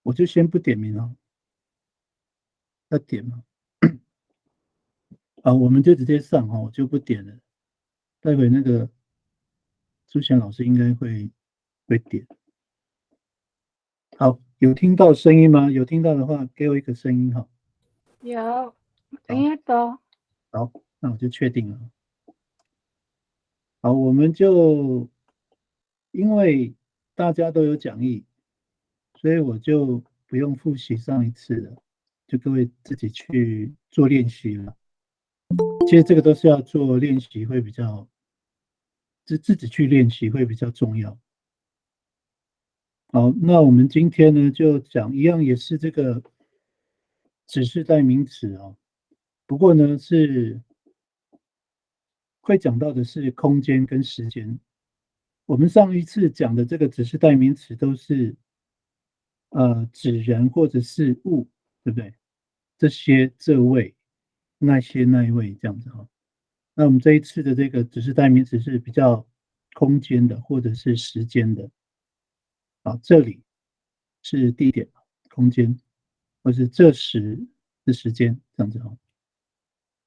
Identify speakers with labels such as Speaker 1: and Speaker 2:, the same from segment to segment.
Speaker 1: 我就先不点名哦，要点吗？我们就直接上哈，我就不点了。待会那个朱贤老师应该会点。好，有听到声音吗？有听到的话，给我一个声音哈。
Speaker 2: 有，
Speaker 1: 好，
Speaker 2: 听得到。
Speaker 1: 好，那我就确定了。好，我们就因为大家都有讲义，所以我就不用复习上一次了，就各位自己去做练习了。其实这个都是要做练习，会比较自己去练习会比较重要。好，那我们今天呢就讲一样，也是这个指示代名词哦。不过呢是会讲到的是空间跟时间。我们上一次讲的这个指示代名词都是指人或者是物，对不对？这些、这位、那些、那一位这样子哈。那我们这一次的这个指示代名词是比较空间的或者是时间的。啊，这里是地点，空间，或是这时的时间这样子哈。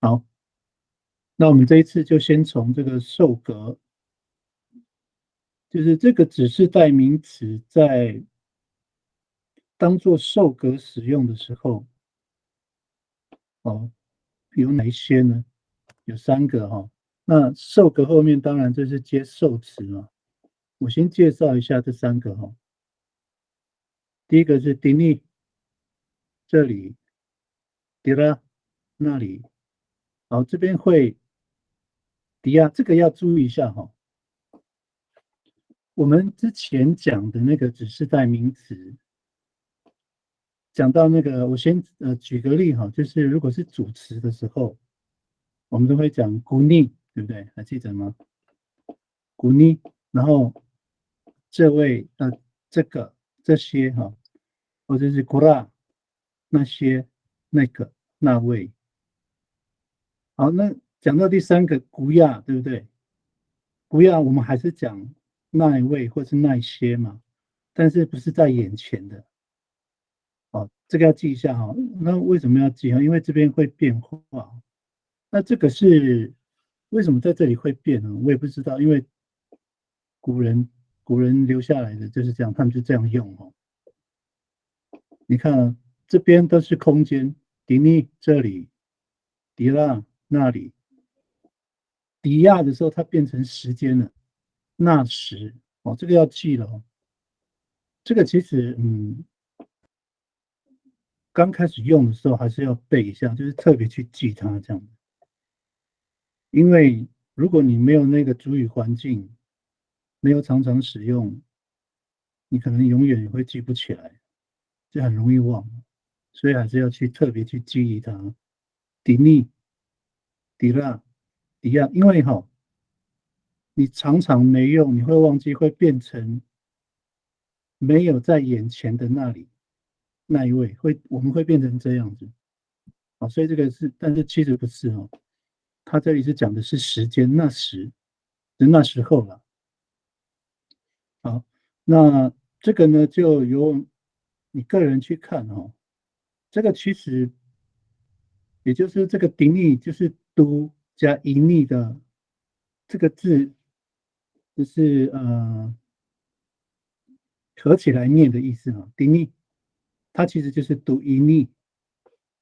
Speaker 1: 好，那我们这一次就先从这个受格，就是这个指示代名词在当做受格使用的时候，哦，有哪一些呢？有3个哈。那受格后面当然就是接受词嘛。我先介绍一下这3个哈。第一个是 dini， 这里 dira 那里。好，这边会迪亚，这个要注意一下哈。我们之前讲的那个指示代名词，讲到那个，我先举个例哈，就是如果是主词的时候，我们都会讲古尼，对不对？还记得吗？古尼，然后这位这个这些哈，或者是古拉那些那个那位。好，那讲到第3个古亚，对不对？古亚我们还是讲那一位或是那些嘛，但是不是在眼前的。哦，这个要记一下哈。那为什么要记哈？因为这边会变化。那这个是为什么在这里会变呢？我也不知道，因为古人古人留下来的就是这样，他们就这样用哦。你看啊，这边都是空间，迪尼这里，迪拉那里，迪亚的时候它变成时间了，那时哦，这个要记了哦。这个其实刚开始用的时候还是要背一下，就是特别去记它这样。因为如果你没有那个主语环境，没有常常使用，你可能永远也会记不起来，就很容易忘。所以还是要去特别去记忆它。迪尼、迪拉、迪亚，因为你常常没用，你会忘记，会变成没有在眼前的那里那一位，我们会变成这样子。好，所以这个是，但是其实不是哦。他这里是讲的是时间，那时，是那时候了。好，那这个呢，就由你个人去看哦。这个其实也就是这个定义，就是都加隐匿的这个字，就是合起来念的意思啊。定义它其实就是读隐匿，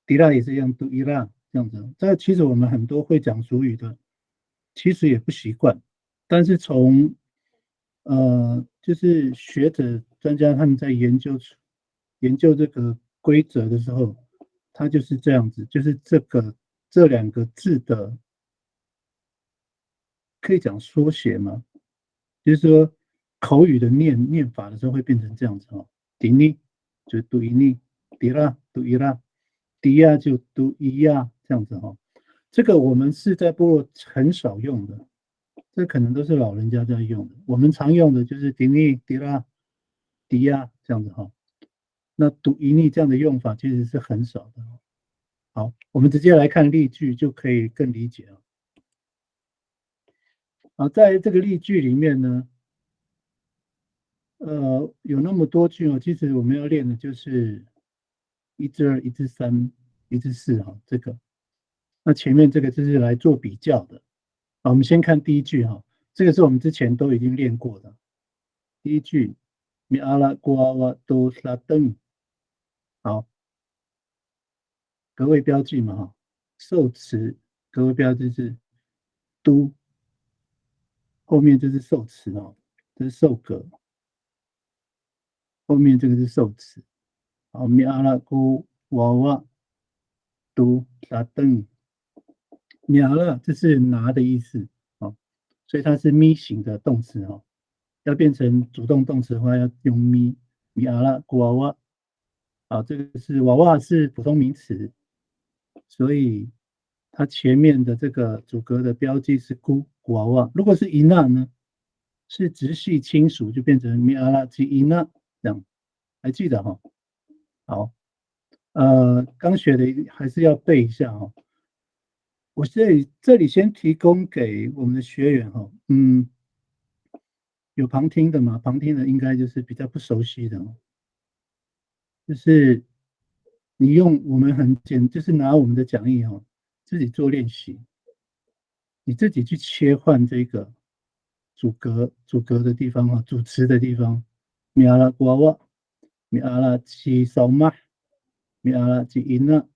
Speaker 1: 迪拉也是一样读伊拉这样子。这其实我们很多会讲俗语的，其实也不习惯，但是从就是学者专家他们在研究这个规则的时候，它就是这样子，就是这2个字的可以讲缩写吗？就是说口语的念法的时候会变成这样子哦。迪尼就读伊尼，迪拉读伊拉，迪亚就读伊亚这样子哈。这个我们是在部落很少用的，这可能都是老人家在用的。我们常用的就是迪尼、迪拉、迪亚这样子哈。那读伊尼这样的用法其实是很少的。好，我们直接来看例句就可以更理解了。好，在这个例句里面呢，有那么多句哦，其实我们要练的就是1至2、1至3、1至4哈，这个。那前面这个就是来做比较的。好，我们先看第一句哈，这个是我们之前都已经练过的。第一句 mi ala guava do sa den， 好，格位标记嘛哈，受词格位标记是 do， 后面这是受词哦，这是受格，后面这个是受词。好 mi ala guava do sa den， mi ala 这是拿的意思哦，所以它是 mi 型的动词哦。要变成主动动词的话，要用咪阿拉古娃娃。啊，这个是娃娃是普通名词，所以它前面的这个主格的标记是古娃娃。如果是伊娜呢，是直系亲属，就变成咪阿拉及伊娜这样，还记得哈？好，刚学的还是要背一下哈。我这里先提供给我们的学员哈，有旁听的吗？旁听的应该就是比较不熟悉的哦。就是你用我们就是拿我们的讲义哦，自己做练习，你自己去切换这个主格的地方啊，主词的地方，米阿拉瓜瓦，米阿拉七扫码，米阿拉吉因纳，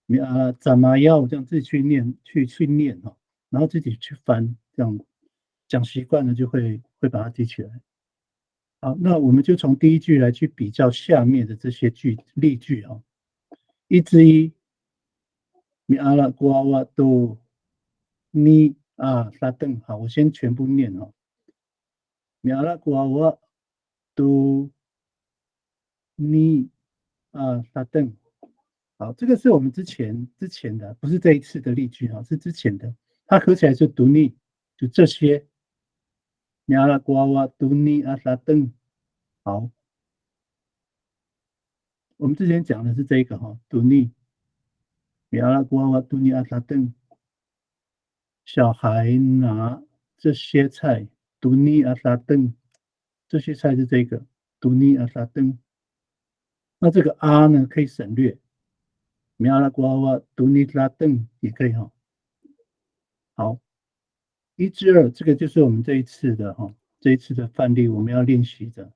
Speaker 1: 米阿拉怎么样？这样自己去念，去念哈，然后自己去翻，这样讲习惯了就会把它记起来。好，那我们就从第一句来去比较下面的这些例句啊。1之1，米阿拉瓜瓦都你啊沙登。好，我先全部念哦。米阿拉瓜瓦都你啊沙登。好，这个是我们之前的，不是这一次的例句啊，是之前的。它合起来就读你，就这些。米阿拉瓜瓦都你啊沙登。好，我们之前讲的是这个哈，读你。米阿拉瓜瓦都你啊沙登。小孩拿这些菜，读尼阿萨登，这些菜是这个读尼阿萨登。那这个啊呢，可以省略，米阿拉瓜瓦读尼拉登也可以哈。好，1至2，这个就是我们这一次的哈，这一次的范例我们要练习的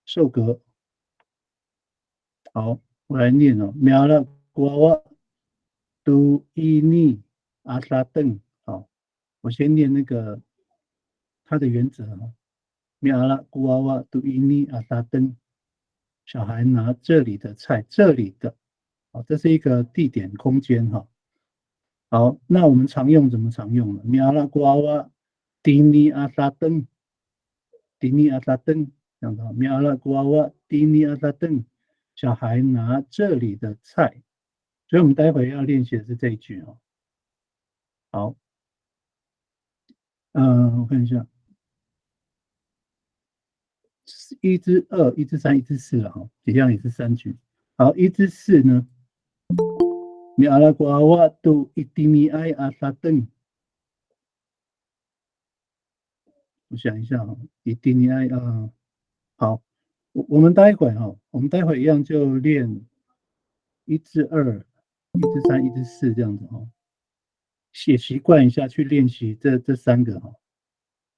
Speaker 1: 受格。好，我来念哦，米阿拉瓜瓦读伊尼阿萨登。好，我先念那个它的原则哈。米阿拉古娃娃读伊尼阿萨登，小孩拿这里的菜，这里的，好，这是一个地点空间哈。好，那我们常用怎么常用呢？米阿拉古娃娃迪尼阿萨登，迪尼阿萨登，这样的。米阿拉古娃娃迪尼阿萨登，小孩拿这里的菜，所以我们待会要练习的是这一句哦。好，我看一下。1至2、1至3、1至4了哈，一样也是3句。好，1至4呢？米阿拉瓜瓦都伊蒂尼埃阿萨登。我想一下哈，伊蒂尼埃啊，好，我们待会哈，我们待会一样就练1至2、1至3、1至4这样子哈，写习惯一下去练习这3个哈。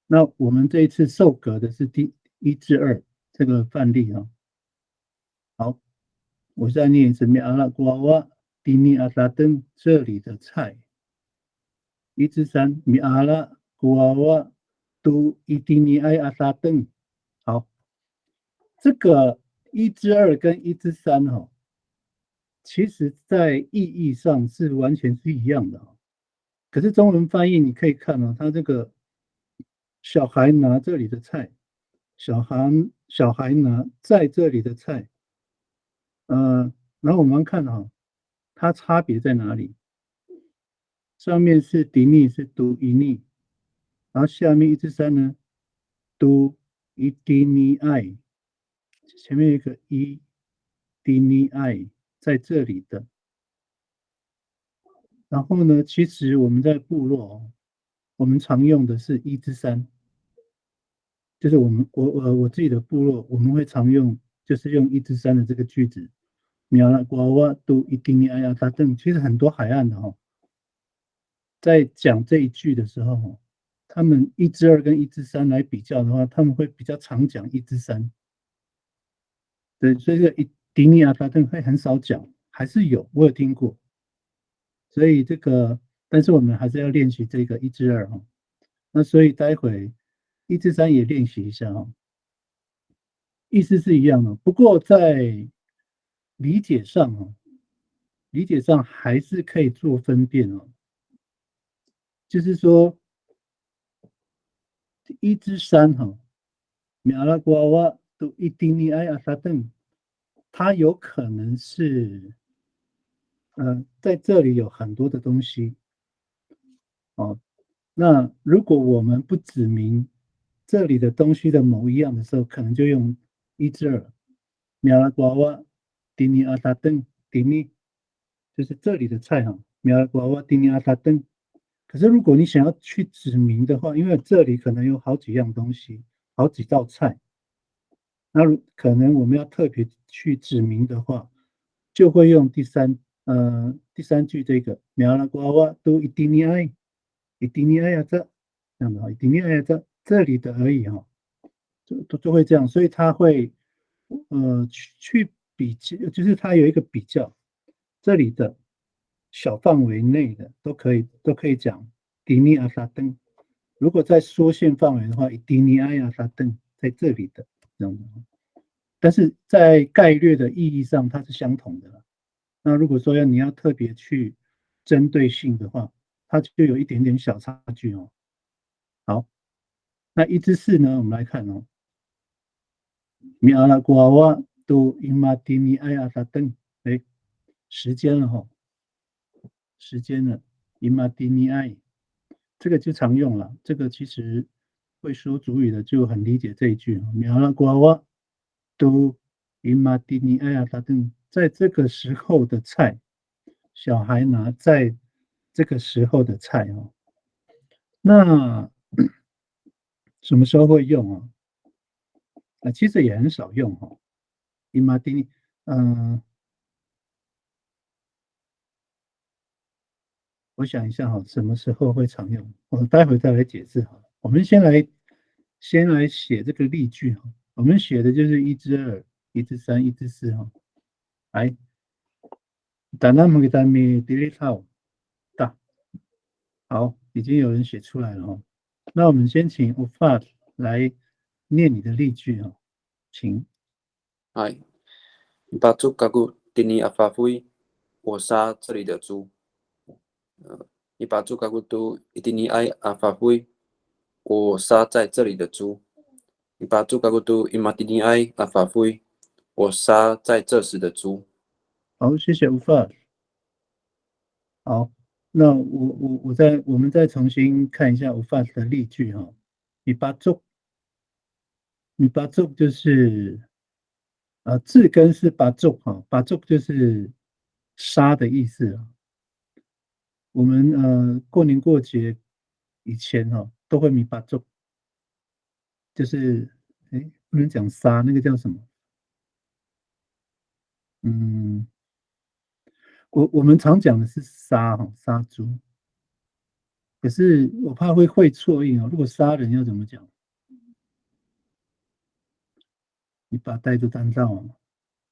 Speaker 1: 那我们这一次受格的是第1至2这个范例哈。好，我再念一次，米阿拉瓜瓦蒂尼阿萨登，这里的菜。1至3，米阿拉瓜瓦都伊蒂尼埃阿萨登。好，这个1至2跟1至3哈，其实在意义上是完全是一样的。可是中文翻译你可以看哦，它这个小孩拿这里的菜，小孩拿在这里的菜，然后我们看哈，它差别在哪里？上面是迪尼是读伊尼，然后下面1至3呢，读伊迪尼埃，前面有一个伊迪尼埃在这里的。然后呢，其实我们在部落哦，我们常用的是1至3。就是我自己的部落，我们会常用，就是用1-3的这个句子，苗拉瓜哇都一定要呀他邓。其实很多海岸的在讲这一句的时候他们1-2跟1-3来比较的话，他们会比较常讲1-3。对，所以这个一迪尼亚他邓会很少讲，还是有，我有听过。所以这个，但是我们还是要练习这个1-2那所以待会1-3也练习一下意思是一样的，不过在理解上还是可以做分辨就是说1-3苗拉瓜哇都一定你爱阿萨邓，它有可能是在这里有很多的东西那如果我们不指明这里的东西的某一样的时候，可能就用1-2。苗拉瓜哇丁尼阿萨邓丁尼，就是这里的菜苗拉瓜哇丁尼阿萨邓。可是如果你想要去指明的话，因为这里可能有好几样东西，好几道菜，那可能我们要特别去指明的话，就会用第三句这个苗拉瓜哇都一定你爱。一定你爱呀这样的一定你爱呀这里的而已就会这样，所以他会去比较，就是他有一个比较，这里的小范围内的都可以讲迪尼阿萨登，如果在缩限范围的话，迪尼阿亚萨登在这里的这样的，但是在概略的意义上它是相同的。那如果说你要特别去针对性的话，它就有一点点小差距好，那1-4呢，我们来看米阿拉瓜瓦都伊马蒂尼埃阿萨登，哎，时间了时间了，伊马蒂尼埃，这个就常用了。这个其实会说主语的就很理解这一句米阿拉瓜瓦都伊马蒂尼埃阿萨登，在这个时候的菜，小孩拿在这个时候的菜那什么时候会用其实也很少用伊马蒂尼，我想一下什么时候会常用？我待会再来解释我们先来写这个例句我们写的就是1-2、1-3、1-4来，打那么个单米 delete 号大，好，已经有人写出来了那我们先请 Ufat 来念你的例句请。
Speaker 3: 嗨，巴祖嘎古丁尼阿法菲，我杀这里的猪。你把猪嘎古都一定你爱阿法菲，我杀在这里的猪。你把猪嘎古都伊马丁尼爱阿法菲，我杀在这时的猪。
Speaker 1: 好，谢谢 Ufat。好，那我们再重新看一下 Ufat 的例句米巴族，米巴族就是字根是巴族巴族就是杀的意思我们过年过节以前都会米巴族，就是不能讲杀，那个叫什么？嗯，我们常讲的是杀猪，可是我怕会错音如果杀人要怎么讲？你把带着单照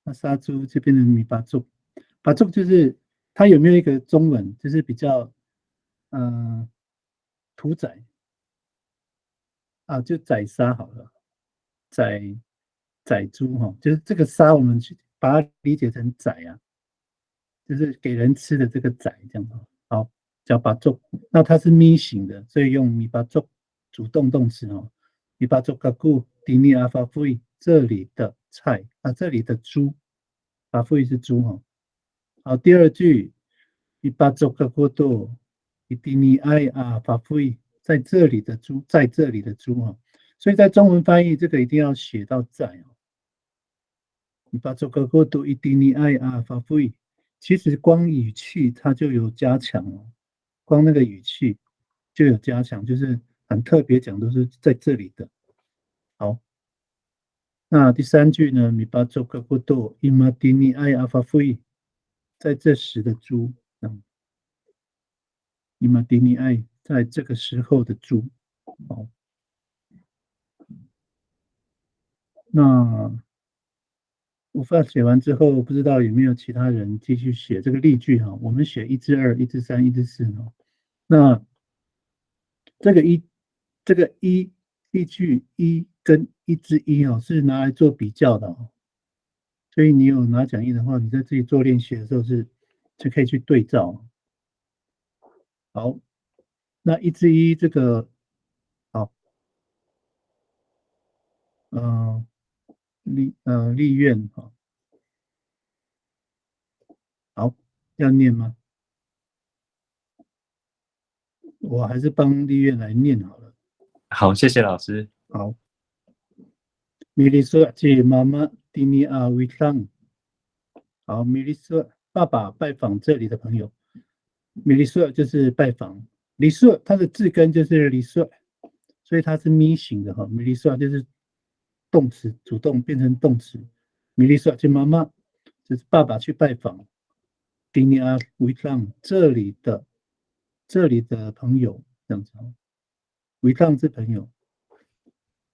Speaker 1: 那杀猪就变成米巴族，巴族就是它有没有一个中文，就是比较屠宰就宰杀好了，宰猪就是这个杀我们去把它理解成宰就是给人吃的这个宰这样好，叫巴族，那它是咪形的，所以用米巴族主动动词米巴族嘎古迪尼阿法菲这里的菜这里的猪，法菲是猪好，第二句米巴族嘎古多迪尼埃法菲在这里的猪，在这里的猪所以在中文翻译这个一定要写到在米巴族嘎古多迪尼埃法菲。其实光语气它就有加强光那个语气就有加强，就是很特别讲都是在这里的。那第三句呢？米巴周格古多伊玛蒂尼埃阿法菲，在这时的猪，伊玛蒂尼埃在这个时候的猪。好，那午饭写完之后，不知道有没有其他人继续写这个例句哈？我们写1至2、1至3、1至4呢？那这个例句1跟1至1哦，是拿来做比较的哦。所以你有拿讲义的话，你在自己做练习的时候就可以去对照。好，那1至1这个好，立院哈，好，要念吗？我还是帮立院来念好了。
Speaker 4: 好，谢谢老师。
Speaker 1: 好。米利索及妈妈蒂尼阿维桑，好，米利索爸爸拜访这里的朋友，米利索就是拜访，利索它的字根就是利索，所以它是咪形的哈，米利索就是动词主动变成动词，米利索及妈妈就是爸爸去拜访蒂尼阿维桑这里的朋友这样子，维桑是朋友，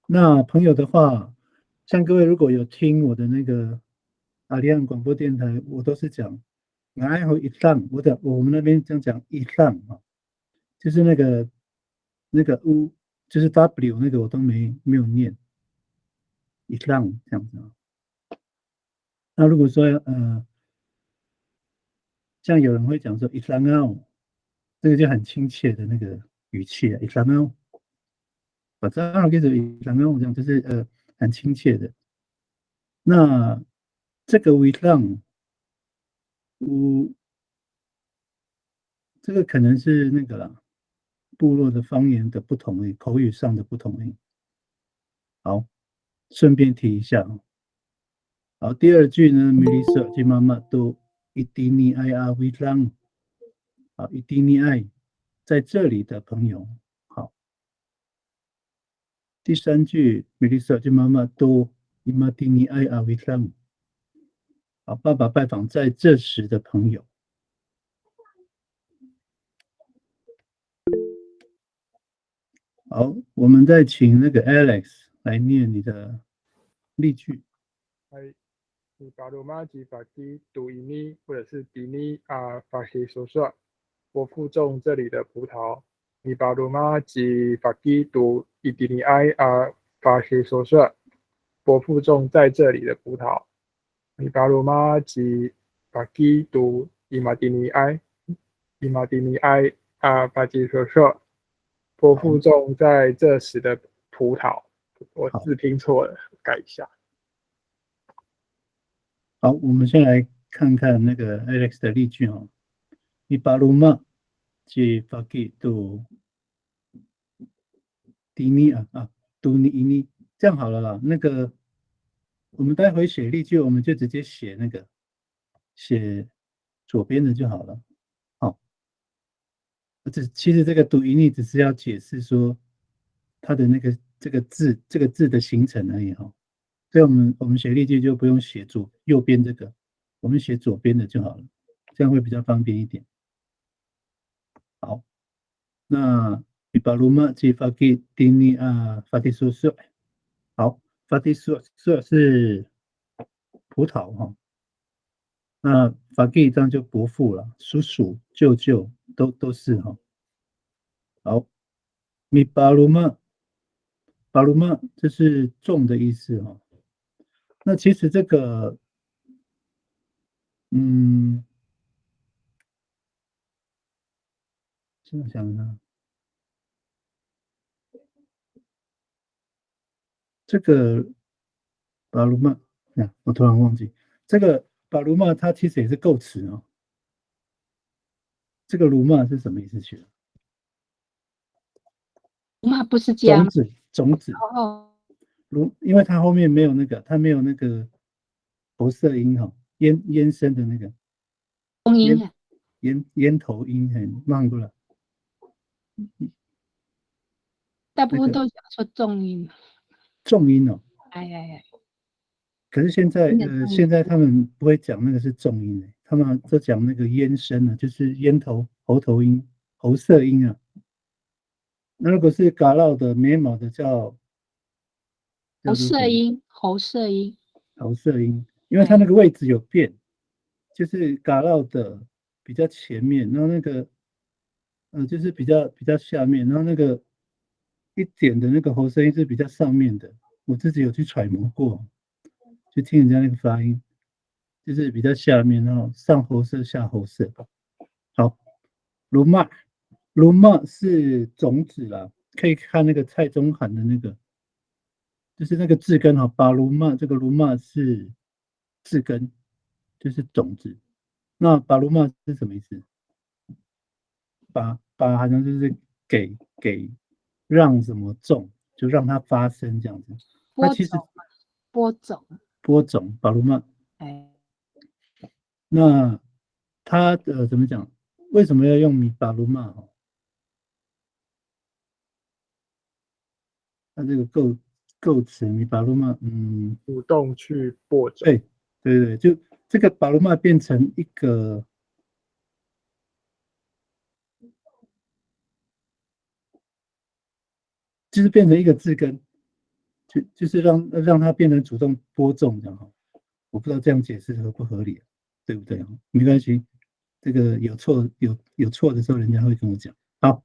Speaker 1: 那朋友的话。像各位如果有听我的那个阿里安广播电台，我都是讲爱和以上，我们那边这样讲以上啊，就是那个u，就是 w 那个我都没有念以上这样子啊。那如果说像有人会讲说以上啊，这个就很亲切的那个语气啊，以上啊，我知道跟着以上啊这样就是很亲切的。那这个微浪，这个可能是那个啦，部落的方言的不同音，口语上的不同音。好，顺便提一下。好，第二句呢，米利索及妈妈都伊蒂尼爱阿维浪，好，伊蒂尼爱在这里的朋友。好，第三句，米利索及妈妈都伊玛蒂尼爱阿维浪，好，爸爸拜访在这时的朋友。好，我们再请那个 Alex 来念你的例句。
Speaker 5: 你巴鲁马吉法基杜伊尼或者是迪尼阿法希说说，我负重这里的葡萄。你巴鲁马吉法基杜伊迪尼埃阿法希说说，我负重在这里的葡萄。你巴鲁马吉法基杜伊马迪尼埃阿法基说说，我负重在这时的葡萄。我字拼错了，改一下。
Speaker 1: 好，我们先来看看那个 Alex 的例句哦。你巴鲁马吉法基杜迪尼杜尼伊尼，这样好了啦。那个我们待会写例句，我们就直接写那个写左边的就好了。好，其实这个读音译只是要解释说它的这个字的形成而已哈。所以我们写例句就不用写右边这个，我们写左边的就好了，这样会比较方便一点。好，那比巴鲁马吉法基蒂尼法蒂苏苏，好，法蒂苏是葡萄哈。那法基这样就伯父了，叔叔、舅舅都是哈。好，米巴鲁马，巴鲁马这是种的意思哈。那其实这个，这样想呢，这个巴鲁马，我突然忘记，这个巴鲁马它其实也是构词哦。这个鲁马是什么意思去了？
Speaker 2: 那不是家吗？
Speaker 1: 种子。
Speaker 2: 哦，
Speaker 1: 因为它后面没有那个，它没有那个喉塞音哈，烟声的那个
Speaker 2: 中音啊，
Speaker 1: 烟头音很慢过来。
Speaker 2: 大部分都讲说重音。
Speaker 1: 重音哦。
Speaker 2: 哎，
Speaker 1: 可是现在
Speaker 2: 有点重音
Speaker 1: 现在他们不会讲那个是重音欸，他们都讲那个咽声呢，就是咽头、喉头音、喉塞音啊。那如果是嘎唠的、眉毛的叫
Speaker 2: 喉
Speaker 1: 做什么？
Speaker 2: 塞音，喉塞音，
Speaker 1: 喉塞音，因为它那个位置有变，就是嘎唠的比较前面，然后那个就是比较下面，然后那个一点的那个喉塞音是比较上面的。我自己有去揣摩过，去听人家那个发音，就是比较下面，然后上喉塞下喉塞。好，鲁骂，鲁骂是种子啦，可以看那个蔡中涵的那个，就是那个字根哈，巴鲁骂这个鲁骂是字根，就是种子。那巴鲁骂是什么意思？巴好像就是给让什么种，就让它发生这样子。那其实
Speaker 2: 播种嘛，播种，
Speaker 1: 播种巴鲁骂，
Speaker 2: 哎，
Speaker 1: 那它怎么讲？为什么要用米巴鲁骂？它这个构词米巴鲁骂，
Speaker 5: 主动去播种。
Speaker 1: 对对对，就这个巴鲁骂变成一个。就是变成一个字根，就是让它变成主动播种这样哈。我不知道这样解释合不合理，对不对？没关系，这个有错的时候，人家会跟我讲。好，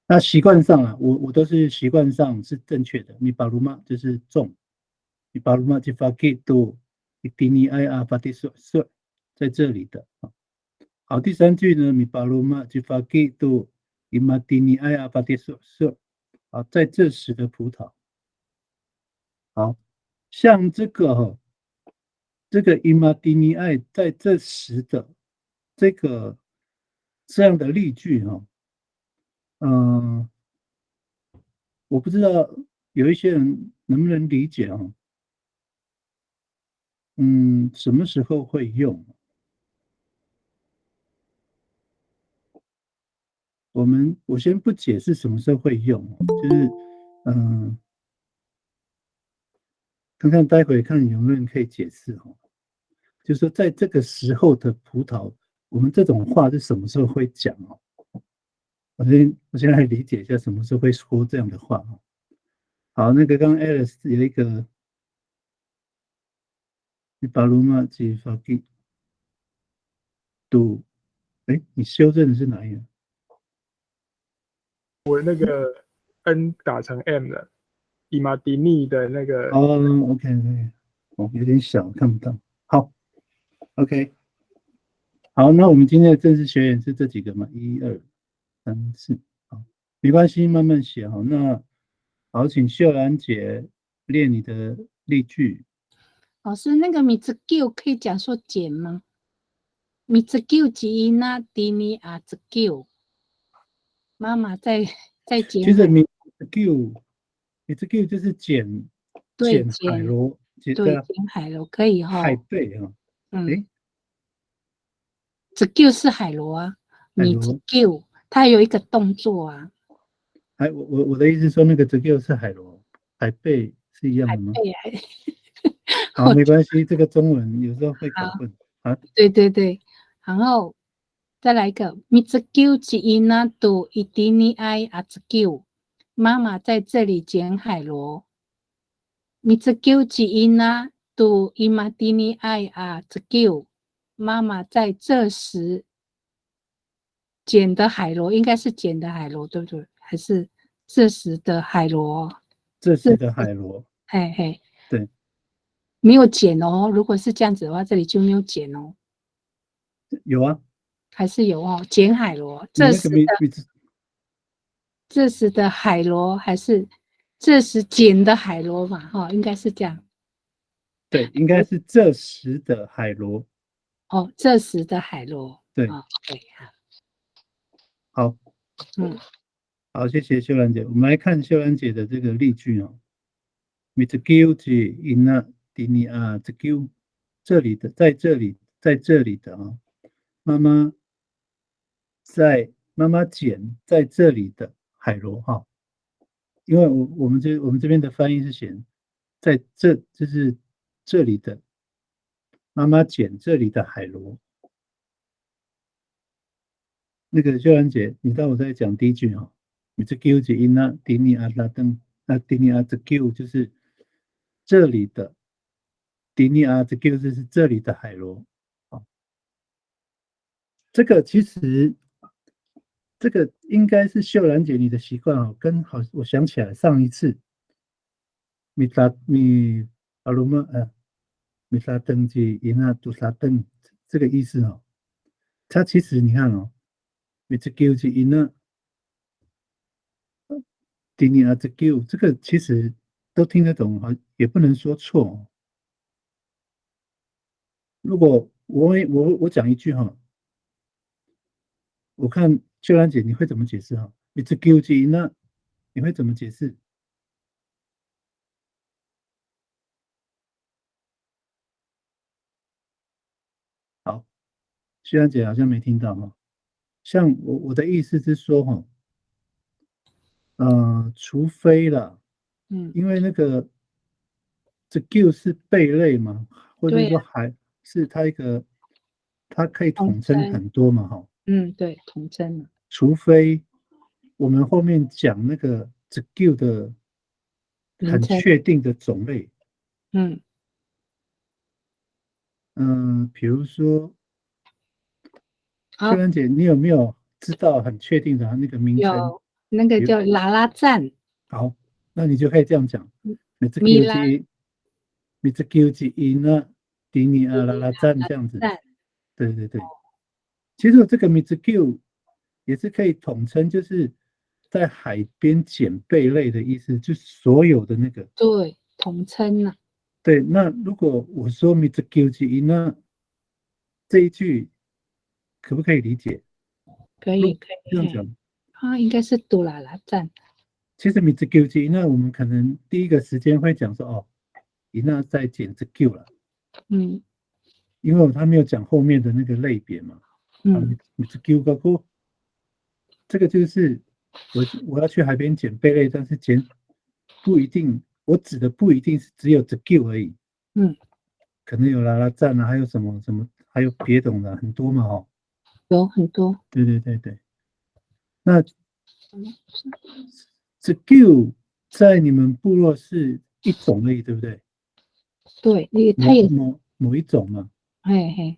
Speaker 1: 那习惯上啊，我都是习惯上是正确的。米巴鲁玛就是种，米巴鲁玛就发给多，伊迪尼埃阿发蒂索索，在这里的。好，第三句呢，米巴鲁玛就发给多，伊马迪尼埃阿发蒂索索。好，在这时的葡萄。好，像这个这个伊玛迪尼埃在这时的这样的例句我不知道有一些人能不能理解什么时候会用？我先不解释什么时候会用，就是看看待会看有没有人可以解释就是说在这个时候的葡萄，我们这种话是什么时候会讲我先来理解一下什么时候会说这样的话好，那个刚刚 Alice 有一个，你把罗马记法给读，你修正的是哪一个？
Speaker 5: 我那个 N 打成 M 了，伊马迪尼的那个。
Speaker 1: OK，有点小，看不到。好 ，OK，好，那我们今天的正式学员是这几个嘛？1、2、3、4，好，没关系，慢慢写好。那好，请秀兰姐练你的例句。
Speaker 2: 老师，那个米字 Q 可以讲说减吗？米字 Q 吉那迪尼啊字 Q， 妈妈在减
Speaker 1: 其实
Speaker 2: 海，
Speaker 1: 米字 Q 就是捡
Speaker 2: 对
Speaker 1: 海螺，
Speaker 2: 对减海螺可以哈。
Speaker 1: 海贝
Speaker 2: 字 Q 是海螺啊，米字 Q 它有一个动作啊。
Speaker 1: 我的意思说那个字 Q 是海螺，海贝是一样的吗？
Speaker 2: 海贝
Speaker 1: 好，没关系，这个中文有时候会搞混。好，
Speaker 2: 对对对，然后再来一个，米字 Q 吉伊那杜伊迪尼埃阿字 Q， 妈妈在这里捡海螺。米字 Q 吉伊那杜伊马迪尼埃阿字 Q， 妈妈在这时捡的海螺，应该是捡的海螺，对不对？还是这时的海螺？
Speaker 1: 这时的海螺，
Speaker 2: 嘿嘿，
Speaker 1: 对，
Speaker 2: 没有捡哦。如果是这样子的话，这里就没有捡哦。
Speaker 1: 有啊，
Speaker 2: 还是有哦，捡海螺。
Speaker 1: 你那个
Speaker 2: 这时的海螺还是这时捡的海螺嘛？哈，应该是这样。
Speaker 1: 对，应该是这时的海螺。
Speaker 2: 哦，这时的海螺。
Speaker 1: 对，
Speaker 2: 对，
Speaker 1: 好，好，谢谢秀兰姐。我们来看秀兰姐的这个例句Mitsuki ina dini a zku， 这里的，在这里的妈妈捡在这里的海螺因为我们这边的翻译是写在这，就是这里的妈妈捡这里的海螺。那个秀兰姐，你当我在讲第一句哈，你这 Q 是因那迪尼阿拉登，那迪尼阿这 Q 就是这里的迪尼阿这 Q 就是这里的海螺。这个其实这个应该是秀兰姐你的习惯哦，我想起来上一次米阿鲁玛米沙登记因那杜沙登这个意思哦，它其实你看哦。米这 Q 是因那迪尼阿这 Q 这个其实都听得懂哈，也不能说错。如果我讲一句哈，我看秀兰姐你会怎么解释哈？米这 Q 是因那你会怎么解释？好，秀兰姐好像没听到哈。像我的意思是说哈，除非啦，因为那个这 Q 是贝类嘛，或者说是它一个，它可以统称很多嘛哈。
Speaker 2: 对，统称了。
Speaker 1: 除非我们后面讲那个这 Q 的很确定的种类，比如说，秀兰姐，你有没有知道很确定的那个名称？
Speaker 2: 有，那个叫拉拉赞。
Speaker 1: 好，那你就可以这样讲。
Speaker 2: 米拉
Speaker 1: 米兹 Q 基因呢，迪尼阿拉拉赞这样子。对对对，其实这个米兹 Q 也是可以统称，就是在海边捡贝类的意思，就是所有的那个。
Speaker 2: 对，统称了。
Speaker 1: 对，那如果我说米兹 Q 基因呢，这一句可不可以理解？
Speaker 2: 可以
Speaker 1: 这样讲。
Speaker 2: 应该是杜拉拉赞。
Speaker 1: 其实米兹 Q 基因呢，我们可能第一个时间会讲说，哦，伊娜在捡这 Q 了。因为他没有讲后面的那个类别嘛。米兹 Q 高高，这个就是我要去海边捡贝类，但是捡不一定，我指的不一定是只有这 Q 而已。可能有拉拉赞啊，还有什么什么，还有别种的很多嘛，哦。
Speaker 2: 有很多。
Speaker 1: 对对对对。那这 Q 在你们部落是一种类，对不对？
Speaker 2: 对，它也
Speaker 1: 某一种嘛。
Speaker 2: 嘿嘿。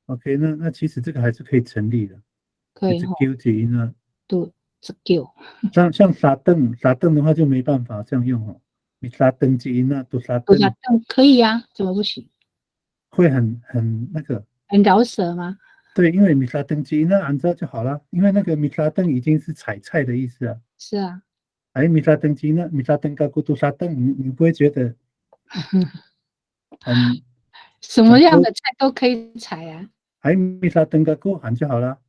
Speaker 1: OK， 那其实这个还是可以成立的。
Speaker 2: 可以。
Speaker 1: Q 基因呢？
Speaker 2: 对，这 Q。
Speaker 1: 像沙登的话就没办法这样用哦。你沙登基因啊，都沙登
Speaker 2: 可以呀，怎么不行？
Speaker 1: 会很那个。
Speaker 2: 很饶舌吗？
Speaker 1: 对，因为米沙登基因那按照就好了，因为那个米沙登已经是采菜的意思啊。
Speaker 2: 是啊。
Speaker 1: 米沙登基因那米沙登高古都沙登，你不会觉得很
Speaker 2: 什么样的菜都可以采啊？
Speaker 1: 米沙登高古喊就好了。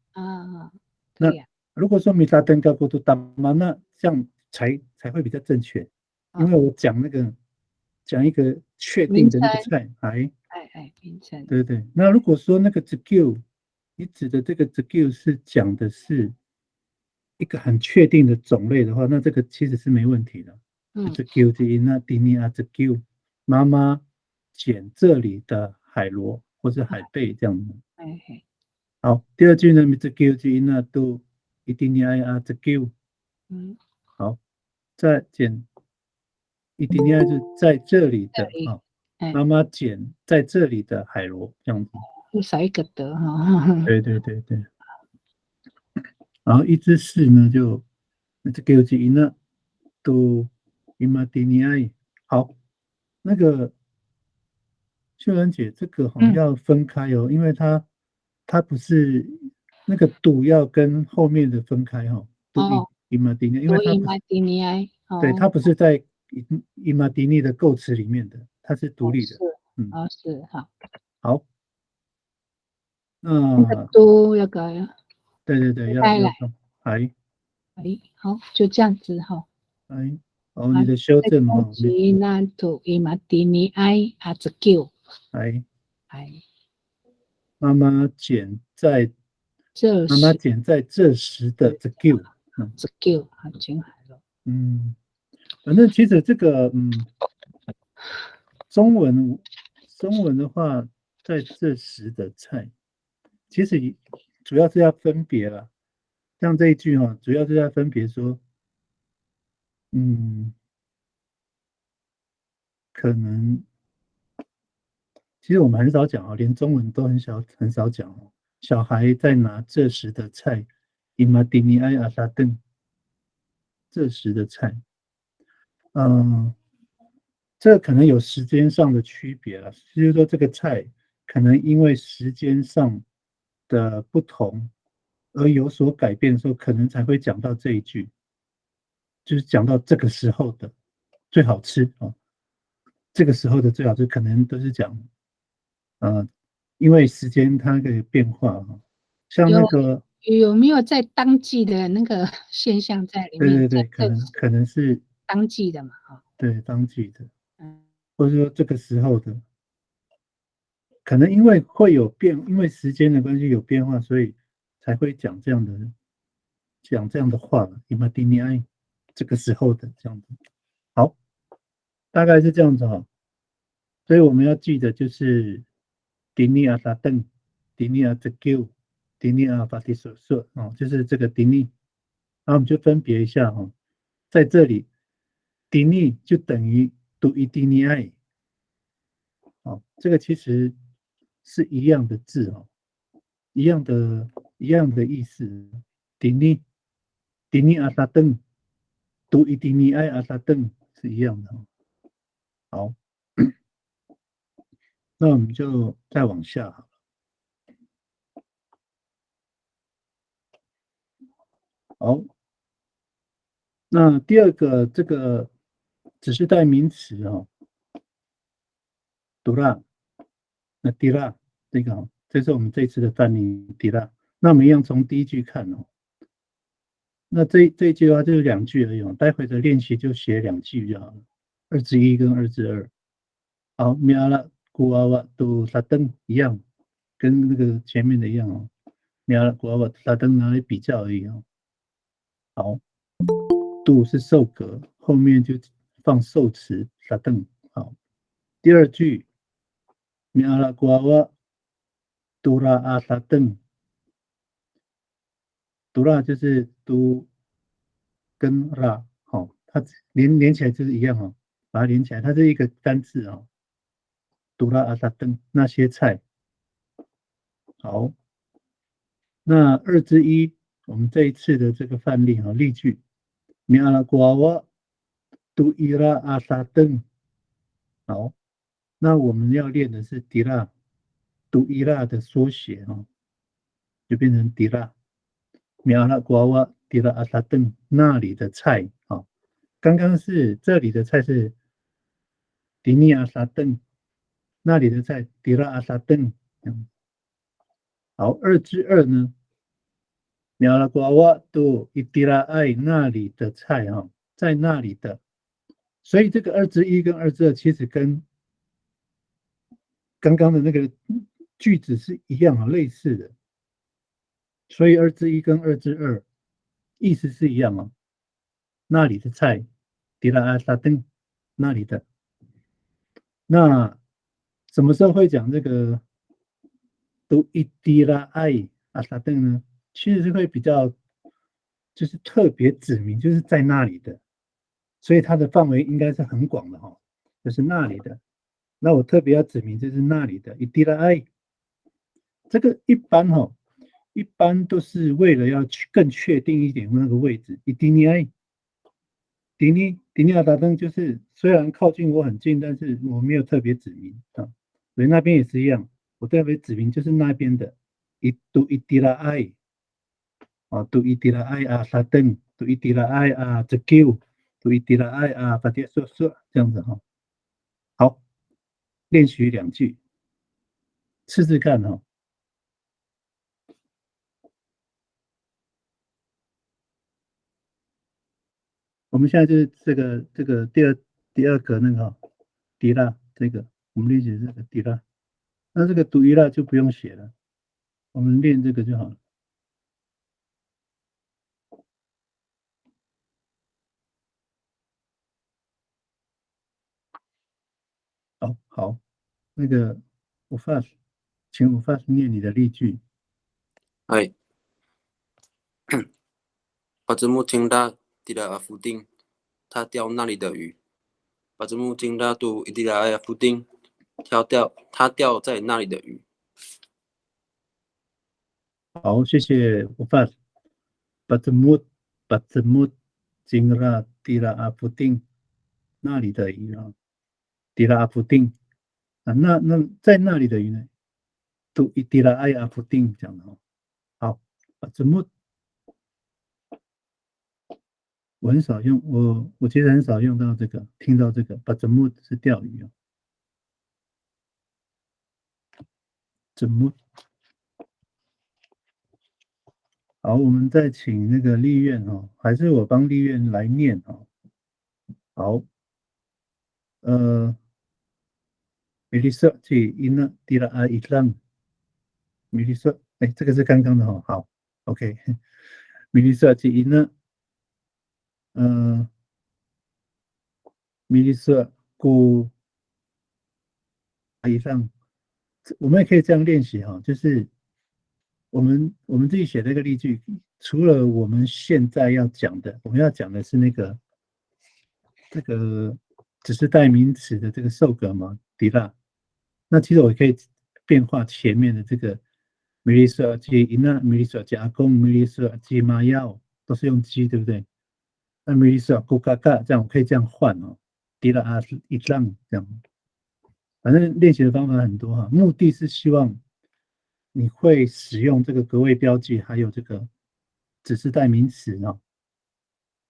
Speaker 1: 那如果说米沙登高古都大嘛，那这样才会比较正确，因为我讲一个确定的那个菜，
Speaker 2: 名称。
Speaker 1: 对对。那如果说那个 ZQ， 你指的这个 ZQ 是讲的是一个很确定的种类的话，那这个其实是没问题的。ZQ 基因那迪尼亚 ZQ 妈妈捡这里的海螺或是海贝这样子。好，第二句呢 ，ZQ 基因那都一定尼亚 ZQ。好，再捡一定要是在这里的啊。妈妈捡在这里的海螺这样子，
Speaker 2: 少一个的哈。
Speaker 1: 对对对对。然后1至4呢，就这个就赢了，都伊玛迪尼埃。好，那个秀兰姐，这个要分开哦，因为它不是那个赌要跟后面的分开哈。伊玛迪尼，因为它不是，对，它不是在伊玛迪尼的构词里面的，它是独立的。
Speaker 2: 是好。
Speaker 1: 好，
Speaker 2: 那个都要改。
Speaker 1: 对对对，要
Speaker 2: 好，就这样子哈。
Speaker 1: 你的修正哈。妈妈捡在这时的这 Q。
Speaker 2: 这 Q 好挺好了。
Speaker 1: 反正其实这个中文中文的话，在这时的菜，其实主要是要分别啦。像这一句哈，主要是要分别说，可能其实我们很少讲哦，连中文都很少讲哦。小孩在拿这时的菜，伊玛迪尼埃阿萨顿，这时的菜，这可能有时间上的区别了，就是说这个菜可能因为时间上的不同而有所改变的时候，可能才会讲到这一句，就是讲到这个时候的最好吃哦，这个时候的最好吃，可能都是讲，因为时间它的变化哈，像那个
Speaker 2: 有没有在当季的那个现象在里面？
Speaker 1: 对，可能是
Speaker 2: 当季的嘛，
Speaker 1: 对当季的，
Speaker 2: 嗯，
Speaker 1: 或者说这个时候的。可能因为会有因为时间的关系有变化，所以才会讲这样的话。伊玛蒂尼埃这个时候的这样子，好，大概是这样子哈。所以我们要记得就是迪尼阿达邓、迪尼阿泽旧、迪尼阿法蒂所说哦，就是这个迪尼。然后我们就分别一下哈，在这里迪尼就等于读伊迪尼埃。哦，这个其实是一样的字哦，一样的意思。迪尼迪尼阿萨顿，读伊迪尼埃阿萨顿是一样的哦。好，那我们就再往下好了。好，那第二个这个只是代名词哦，杜拉，那迪拉这个哦，这是我们这次的范例迪拉。那我们一样从第一句看哦。那这一句的话就是2句而已哦，待会的练习就写2句就好了，2之1跟2之2。好，米阿拉古娃娃都萨登一样，跟那个前面的一样哦。米阿拉古娃娃萨登拿来比较而已哦。好，度是受格，后面就放受词萨登。好，第2句米阿拉古娃娃杜拉阿萨登，杜拉就是都跟拉，好，它连起来就是一样哦，把它连起来，它是一个单字哦。杜拉阿萨登那些菜，好，那2之1，我们这一次的这个范例哈，例句，米阿拉瓜瓦杜伊拉阿萨登，好，那我们要练的是迪拉杜伊拉的缩写哈，就变成迪拉米阿拉瓜瓦迪拉阿萨登那里的菜啊，刚刚是这里的菜是迪尼阿萨登，那里的菜迪拉阿萨登，好，2之2呢？苗拉瓜瓦都伊迪拉爱那里的菜哈，在那里的，所以这个2之1跟2之2其实跟刚刚的那个句子是一样啊，类似的，所以2之1跟2之2意思是一样啊。那里的菜，迪拉阿萨登那里的，那什么时候会讲这个都伊迪拉爱阿萨登呢？其实是会比较，就是特别指明，就是在那里的。所以它的范围应该是很广的哈，就是那里的。那我特别要指明就是那里的，伊迪拉埃。这个一般都是为了要更确定一点那个位置，伊迪尼埃，迪尼亚达登就是虽然靠近我很近，但是我没有特别指明啊。所以那边也是一样，我特别指明就是那边的，伊迪拉埃。哦，都伊迪拉埃啊，萨登，都伊迪拉埃啊，泽旧，都伊迪拉埃啊，法蒂说这样子哈。好，练习2句，试试看哈。我们现在就是这个第二个那个迪拉这个，我们练习这个迪拉。那这个读伊拉就不用写了，我们练这个就好了。好，那个我发，请我发念你的例句。
Speaker 3: 哎，巴兹木金拉迪拉阿夫丁，他钓那里的鱼。巴兹木金拉杜伊迪拉阿夫丁，他钓在那里的鱼。
Speaker 1: 好，谢谢我发。Batmut金拉迪拉阿夫丁，那里的鱼啊，迪拉阿夫丁啊，那在那里的鱼呢？杜伊迪拉埃阿夫丁讲的哦。好，Batmut。我很少用，我其实很少用到这个，听到这个，把怎么是钓鱼啊？怎么？好，我们再请那个立院哦，还是我帮立院来念哦。好，Melissa 去 ina tira a itlang，Melissa，哎，这个是刚刚的哦，好 ，OK，Melissa 去 ina，Melissa ku itlang，我们也可以这样练习哈，就是我们自己写这个例句，除了我们现在要讲的，我们要讲的是这个只是代名词的这个受格嘛，迪拉。那其实我可以变化前面的这个米利索基伊娜、米利索加阿公、米利索基马药，都是用基，对不对？那米利索古嘎嘎，这样我可以这样换哦，迪拉阿伊浪这样。反正练习的方法很多哈，目的是希望你会使用这个格位标记，还有这个指示代名词啊，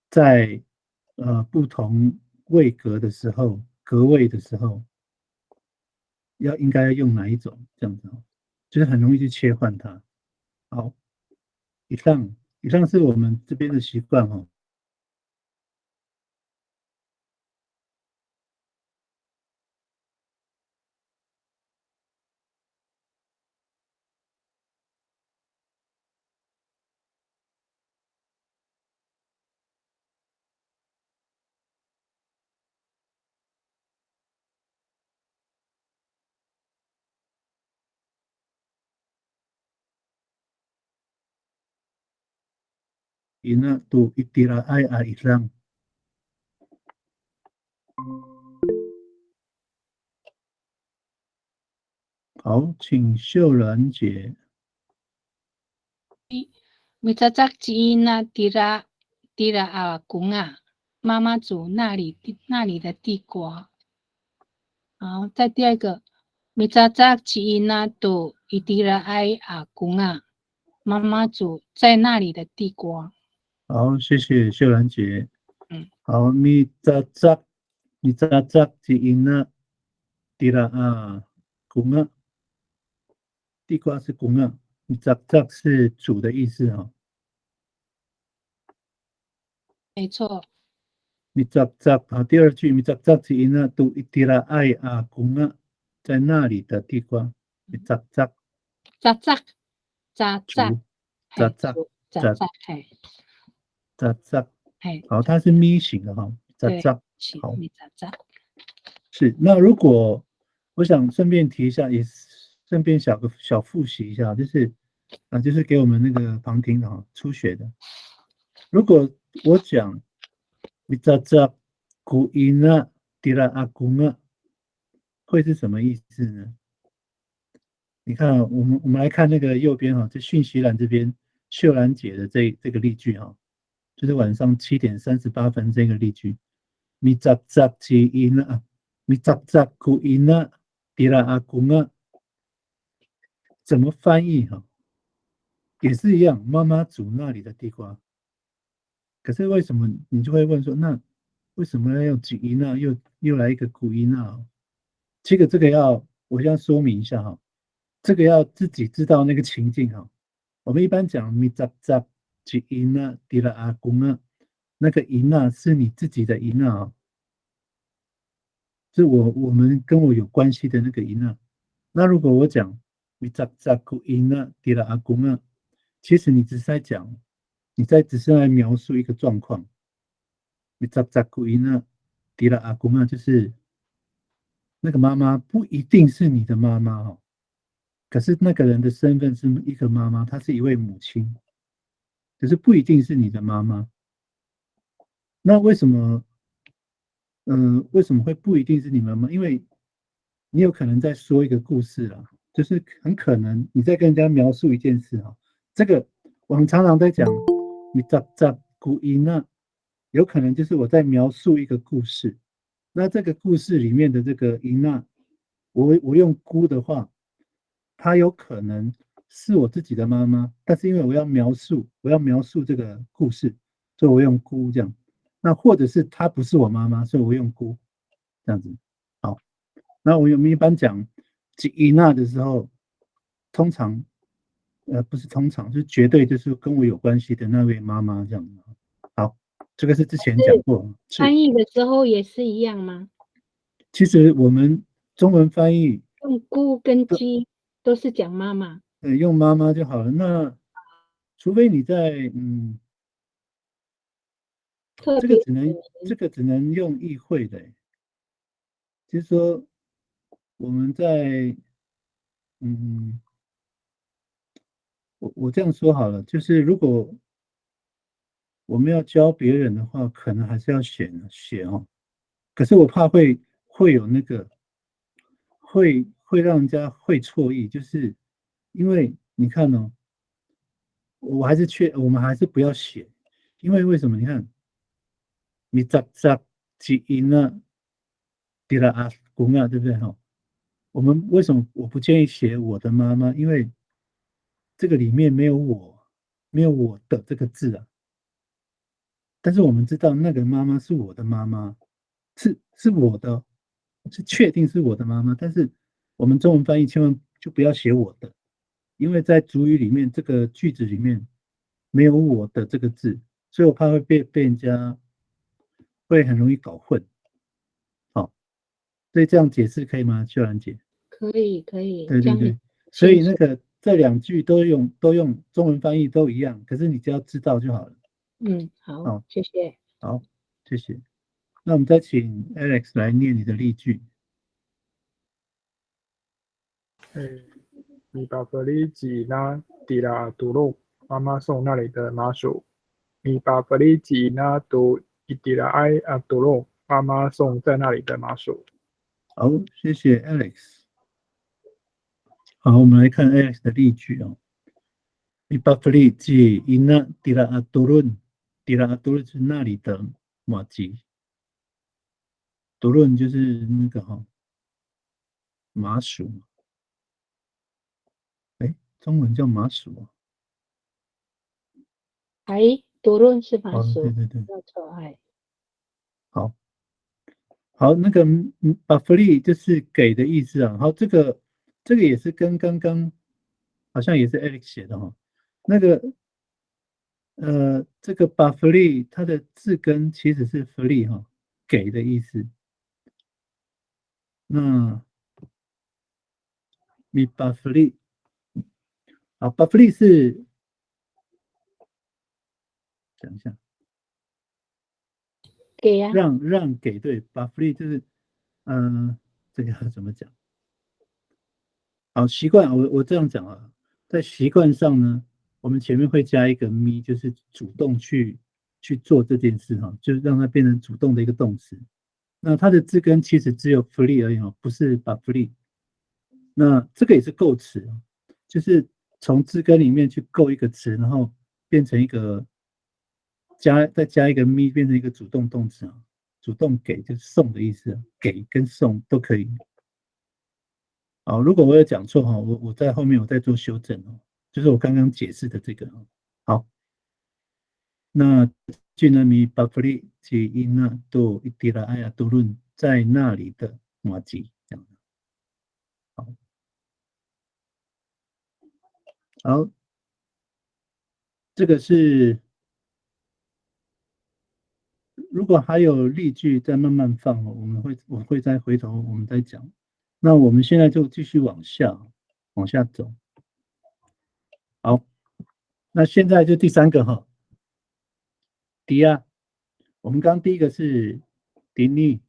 Speaker 1: 在不同位格的时候，格位的时候，应该用哪一种这样子哦，就是很容易去切换它。好，以上是我们这边的习惯哦。Ina tu itiraay a isang。好，请秀兰姐。
Speaker 2: Mitazak Ina tira阿公啊，妈妈煮那里的地瓜。好，再第二个，Mitazak Ina tu itira ai阿公啊，妈妈煮在那里的地瓜。
Speaker 1: 好，谢谢秀兰姐。
Speaker 2: 嗯，
Speaker 1: 好，mi cacak ci ina tira a bunga，地瓜是 bunga，mi cacak 是煮的意思哈。
Speaker 2: 没错。
Speaker 1: mi cacak 好，第二句 mi cacak ci ina tu itira ai a bunga，在那里的地瓜 mi cacak。
Speaker 2: 炸炸炸炸，
Speaker 1: 煮炸炸
Speaker 2: 炸炸，嘿，
Speaker 1: 炸炸。
Speaker 2: 嘿，
Speaker 1: 好，它是咪型的哈，炸炸。好，
Speaker 2: 你炸炸。
Speaker 1: 是。那如果我想顺便提一下，也顺便小复习一下，就是给我们那个旁听的哈，初学的。如果我讲你炸炸古音啊，迪拉阿公啊，会是什么意思呢？你看，我们来看那个右边哈，这讯息栏这边秀兰姐的这个例句哈，就是晚上7:38这个例句，咪杂杂之音啊，咪杂杂古音啊，迪拉阿公啊，怎么翻译哈？也是一样，妈妈煮那里的地瓜。可是为什么你就会问说，那为什么要用几音啊？又来一个古音啊？这个我要说明一下哈。这个要自己知道那个情境哈。我们一般讲咪杂杂几音啊，迪拉阿公啊，那个音啊是你自己的音啊，是我们跟我有关系的那个音啊。那如果我讲咪杂杂古音啊，迪拉阿公啊，其实你只是在讲，只是在描述一个状况。咪杂杂古音啊，迪拉阿公啊，就是那个妈妈不一定是你的妈妈哦。可是那个人的身份是一个妈妈，她是一位母亲，可是不一定是你的妈妈。那为什么？为什么会不一定是你妈妈？因为你有可能在说一个故事啦，就是很可能你在跟人家描述一件事哈。这个我们常常在讲，你咋古音那有可能就是我在描述一个故事。那这个故事里面的这个音娜，我用姑的话，她有可能是我自己的妈妈，但是因为我要描述这个故事，所以我用姑这样。那或者是她不是我妈妈，所以我用姑这样子。好，那我们一般讲伊娜的时候，通常不是通常，就是绝对就是跟我有关系的那位妈妈这样。好，这个是之前讲过。
Speaker 2: 翻译的时候也是一样吗？
Speaker 1: 其实我们中文翻译
Speaker 2: 用姑跟鸡都是讲妈妈，
Speaker 1: 用妈妈就好了。那除非你在这个只能用意会的，就是说我们在我这样说好了，就是如果我们要教别人的话，可能还是要写哦。可是我怕会有那个会让人家会错意，就是因为你看哦，我们还是不要写，因为为什么？你看，你咋几音呢？迪拉阿公啊，对不对哈？我们为什么我不建议写我的妈妈？因为这个里面没有我的这个字啊。但是我们知道那个妈妈是我的妈妈，是我的，是确定是我的妈妈。但是我们中文翻译千万就不要写我的，因为在主语里面这个句子里面没有我的这个字，所以我怕会被人家会很容易搞混。好，所以这样解释可以吗，秀兰姐？
Speaker 2: 可以，
Speaker 1: 对对对，所以那个这两句都用中文翻译都一样，可是你只要知道就好了。
Speaker 2: 好，谢谢。
Speaker 1: 好，谢谢。那我们再请 Alex 来念你的例句。
Speaker 5: 米巴弗利吉纳迪拉杜鲁，妈妈送那里的麻薯。米巴弗利吉纳杜伊迪拉埃阿杜鲁，妈妈送在那里的麻薯。
Speaker 1: 好，谢谢 Alex。好，我们来看 Alex 的例句哦。米巴弗利吉伊纳迪拉阿杜伦，迪拉阿杜伦是那里的马吉，杜伦就是那个麻薯。中文叫麻薯啊。
Speaker 2: 多论是麻薯，
Speaker 1: 对对对，
Speaker 2: 要错
Speaker 1: 好，那个巴弗利就是给的意思啊。好，这个也是跟刚刚好像也是 Alex 写的哈。那个这个巴弗利它的字根其实是弗利哈，给的意思。那米巴弗利，好，巴弗利是讲一下，
Speaker 2: 给呀，
Speaker 1: 让给，对，巴弗利就是这个要怎么讲？好，习惯我这样讲啊，在习惯上呢，我们前面会加一个咪，就是主动去做这件事哈，就是让它变成主动的一个动词。那它的字根其实只有 free 而已哦，不是把 free。那这个也是构词，就是从字根里面去构一个词，然后变成一个再加一个咪，变成一个主动动词啊。主动给就是送的意思，给跟送都可以。好，如果我有讲错哈，我在后面我再做修正哦，就是我刚刚解释的这个。好，那句呢米巴弗利及因那都伊迪拉艾亚都论在那里的马吉这样。好，这个是如果还有例句再慢慢放哦，我会再回头我们再讲。那我们现在就继续往下走。好，那现在就第三个哈，迪亚。我们刚第一个是迪尼，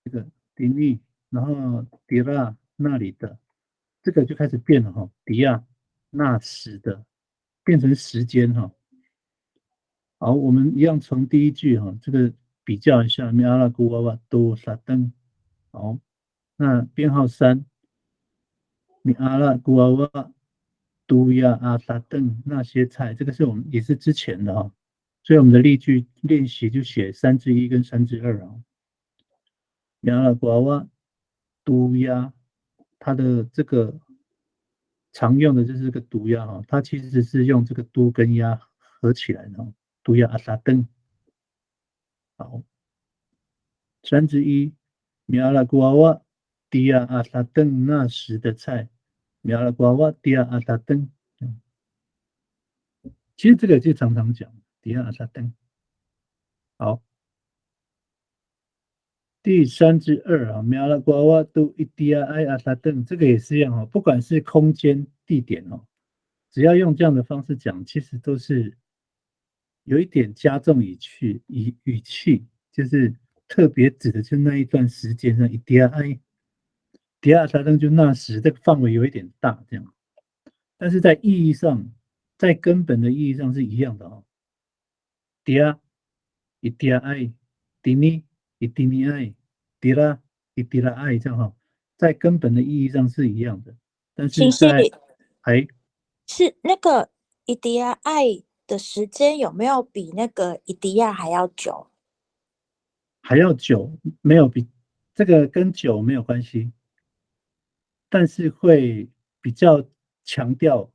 Speaker 1: 这个迪尼，然后迪拉，那里的，这个就开始变了哈，迪亚那时的变成时间哈。好，我们一样从第一句哈，这个比较一下，米阿拉古娃娃多沙登。好，那编号3，米阿拉古娃娃都亚阿沙登那些菜，这个是我们也是之前的哈，所以我们的例句练习就写3之1跟3之2啊。米阿拉古娃娃都亚，它的这个常用的就是这个都亚哈，它其实是用这个都跟亚合起来的，都亚阿沙登。好。3之1，米阿拉古娃娃迪亚阿萨登那时的菜，米阿拉古娃娃迪亚阿萨登。其实这个就常常讲迪亚阿萨登。好，第3之2啊，米阿拉古娃娃都伊迪亚埃阿萨登，这个也是一样哦，不管是空间地点哦，只要用这样的方式讲，其实都是有一点加重语气，就是特别指的就那一段时间上伊迪亚埃。迪亚沙登就那时，这个范围有一点大，这样，但是在意义上，在根本的意义上是一样的哦。迪亚，伊迪亚爱，迪尼，伊迪尼爱，迪拉，伊迪拉爱，这样哈，在根本的意义上是一样的，但是在
Speaker 6: 是那个伊迪亚爱的时间有没有比那个伊迪亚还要久？
Speaker 1: 还要久，没有比这个跟久没有关系。但是会比较强调，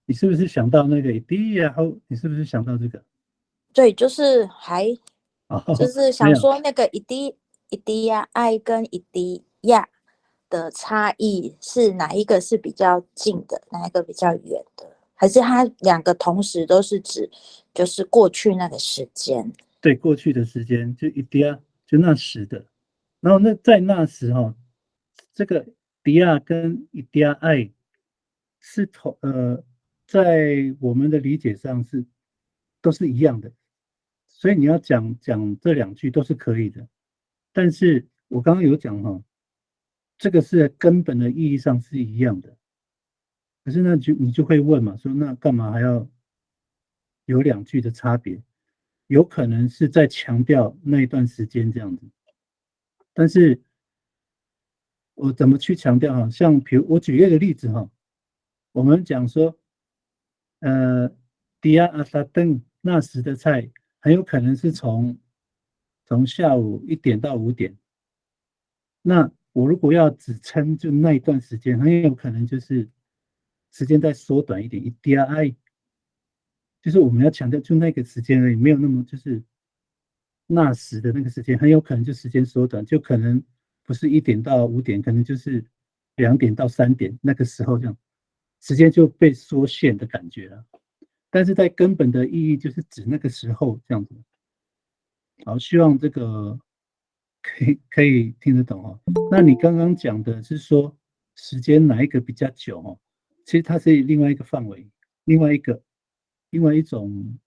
Speaker 1: 你是不是想到那个伊迪亚后？你是不是想到这个？
Speaker 6: 对，就是就是想说那个伊迪亚爱跟伊迪亚的差异是哪一个是比较近的，哪一个比较远的？还是它两个同时都是指就是过去那个时间？
Speaker 1: 对，过去的时间就伊迪亚就那时的，然后在那时哈，这个迪亚跟伊迪亚爱是在我们的理解上都是一样的，所以你要讲这2句都是可以的。但是我刚刚有讲哈，这个是根本的意义上是一样的。可是你就会问嘛，说那干嘛还要有2句的差别？有可能是在强调那一段时间这样子，但是我怎么去强调哈？像比如我举一个例子哈，我们讲说，迪亚阿萨登那时的菜很有可能是从下午1点到5点，那我如果要只称就那一段时间，很有可能就是时间再缩短一点，迪亚爱，就是我们要强调就那个时间而已，没有那么就是那时的那个时间，很有可能就时间缩短，就可能不是1点到5点，可能就是2点到3点那个时候这样，时间就被缩限的感觉了。但是在根本的意义就是指那个时候这样子。好，希望这个可以听得懂哦。那你刚刚讲的是说时间哪一个比较久哦？其实它是另外一个范围，另外一种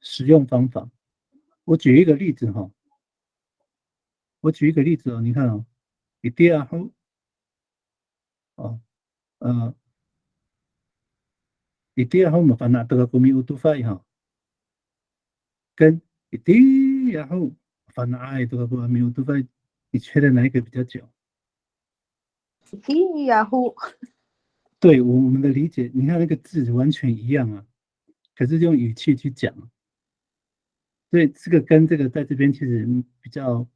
Speaker 1: 使用方法。我举一个例子哈，你看哦，伊迪亚后伊迪亚后麻烦拿这个国民乌杜法哈，跟伊迪亚后烦拿爱这个国民乌杜法，你觉得哪一个比较久？
Speaker 6: 伊迪亚后，
Speaker 1: 对我们的理解，你看那个字完全一样啊，可是用语气去讲，所以这个跟这个在这边其实比较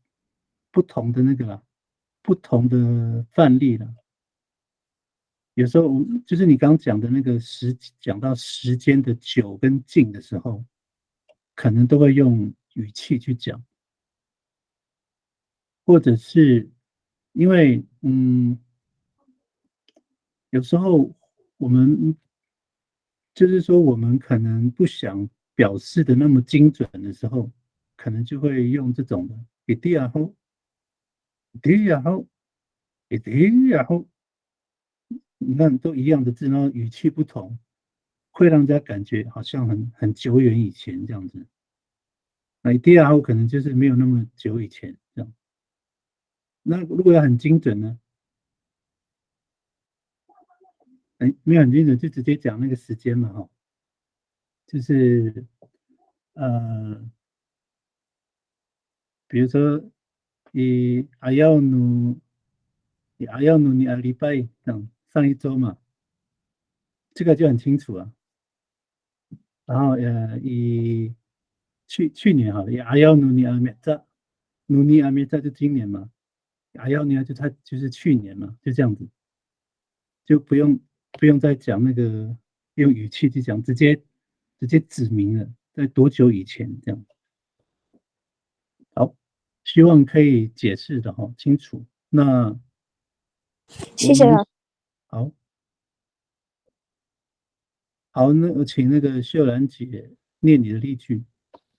Speaker 1: 不同的那个啦，不同的范例了。有时候就是你刚刚讲的那个讲到时间的久跟近的时候，可能都会用语气去讲，或者是因为有时候我们就是说我们可能不想表示的那么精准的时候，可能就会用这种的一定然后一定然后一定然后，你看都一样的字，然后语气不同，会让人家感觉好像很久远以前这样子。那一定然后可能就是没有那么久以前这样。那如果要很精准呢？没有很精准，就直接讲那个时间嘛，哈，就是比如说以阿耀努你阿礼拜这样上一周嘛，这个就很清楚了。然后以去年好了，以阿耀努尼阿灭扎，努尼阿灭扎就今年嘛，阿耀尼就他就是去年嘛，就这样子，就不用再讲那个用语气去讲，直接指明了在多久以前这样。好，希望可以解释的哈清楚。那
Speaker 6: 谢谢老师。
Speaker 1: 好。好，那我请那个秀兰姐念你的例句。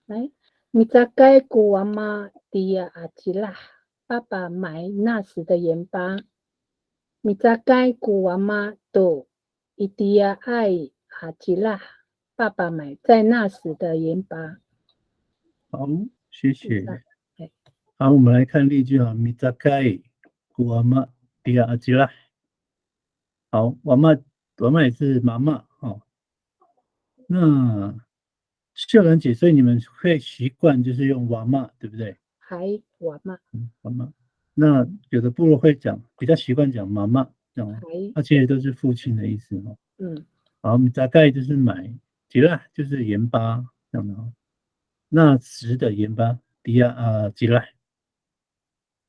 Speaker 2: 来，米扎盖古娃妈迪亚阿吉拉，爸爸买那时的盐巴。米扎盖古娃妈都伊迪亚爱阿吉拉，爸爸买在那时的盐巴。
Speaker 1: 好，谢谢。好，我们来看例句哈，米扎盖古娃妈迪亚阿吉拉。好，娃妈也是妈妈哦。那秀兰姐，所以你们会习惯就是用娃妈，对不对？
Speaker 2: 还娃妈。
Speaker 1: 娃妈。那有的部落会讲，比较习惯讲妈妈，这样，它其实都是父亲的意思哦。好，米扎盖就是买，吉拉就是盐巴这样的哦。那时的盐巴，迪亚吉拉。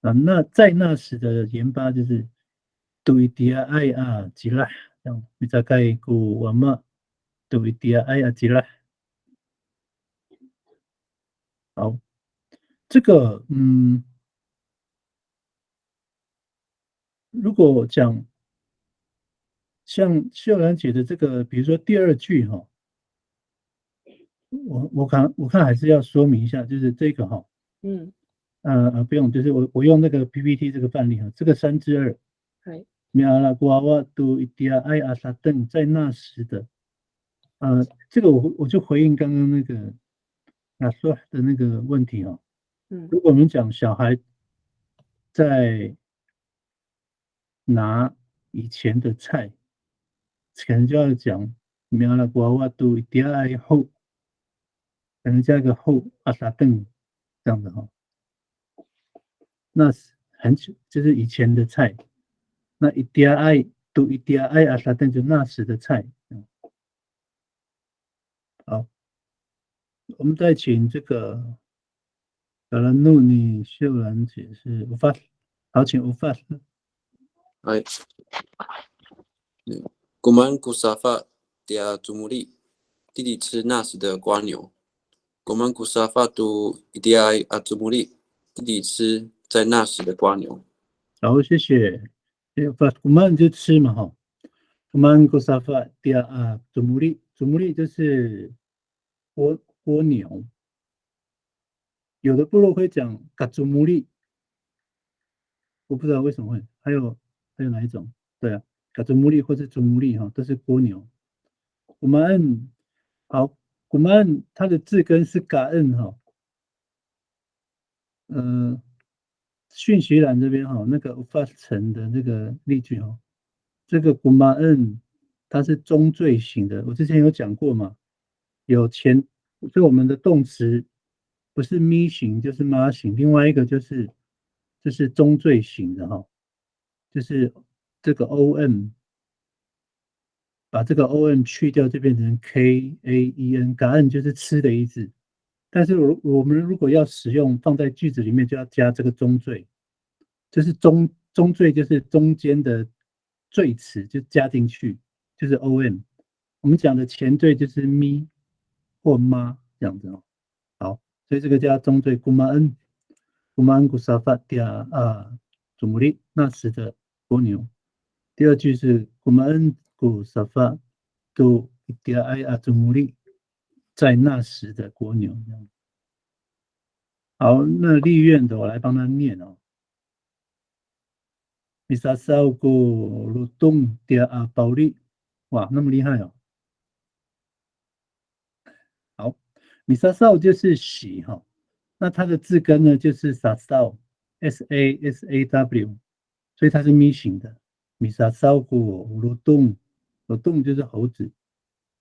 Speaker 1: 那在那时的盐巴就是对迪亚爱吉拉，这样米扎盖古娃妈对迪亚爱吉拉。好，这个如果讲像秀兰姐的这个，比如说第二句哈，我看还是要说明一下，就是这个哈，不用，就是我用那个 PPT 这个范例哈，这个3之2，米阿拉瓜瓦都伊迪亚爱阿萨邓在那时的，这个我就回应刚刚那个说的那个问题哈，如果我们讲小孩在拿以前的菜，可能就要讲米阿拉瓜瓦都伊迪亚爱后，可能加一个后阿萨邓这样的哈。那是很久，就是以前的菜。那一点爱都一点爱阿萨邓就那时的菜。好，我们再请这个小兰努尼秀兰解释无法，好，请无法。
Speaker 3: 哎，Kuman Kusafa dia Jumuri， 弟弟吃那时的瓜牛。Kuman Kusafa tu idiai Jumuri， 弟弟吃在那时的瓜牛。
Speaker 1: 好，谢谢。Kuman 就吃嘛哈。Kuman Kusafa dia Jumuri 就是蜗牛。有的部落会讲嘎祖木利，我不知道为什么会。还有哪一种？对啊，嘎祖木利或者祖木利哈，都是蜗牛。古曼恩，好，古曼恩它的字根是嘎恩哈。讯息栏这边哈，那个无法成的那个例句哈，这个古曼恩它是中缀型的，我之前有讲过嘛，有前，所以我们的动词不是咪型就是妈型，另外一个就是中缀型的哈，就是这个 om， 把这个 om 去掉就变成 kaen， 感恩就是吃的意思。但是我们如果要使用放在句子里面，就要加这个中缀，就是中缀就是中间的缀词就加进去，就是 om。我们讲的前缀就是咪或妈这样子哦。好，所以这个叫中缀 gumaan gusafa dia jumuri 那时的蜗牛。第二句是 gumaan gusafa tu dia ai jumuri 在那时的蜗牛这样。好，那立院的我来帮他念哦。Misasau go lutung dia bauli， 哇，那么厉害哦。好，Misasau 就是洗哈，那它的字根呢就是 sasau， SAW，所以它是咪型的。米萨烧果罗洞就是猴子，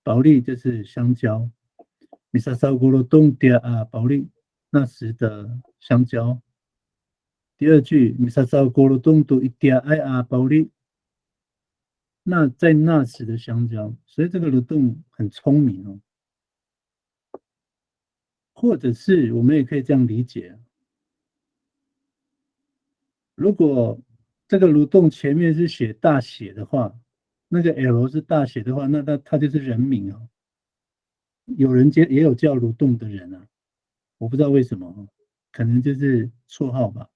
Speaker 1: 保利就是香蕉。米萨烧果罗洞点啊，保利那时的香蕉。第二句米萨烧果罗洞都一点爱啊，保利。那在那时的香蕉，所以这个罗洞很聪明哦。或者是我们也可以这样理解，如果这个蠕动前面是写大写的话，那个 L 是大写的话，那它就是人名哦。有人也有叫蠕动的人啊，我不知道为什么，可能就是绰号吧。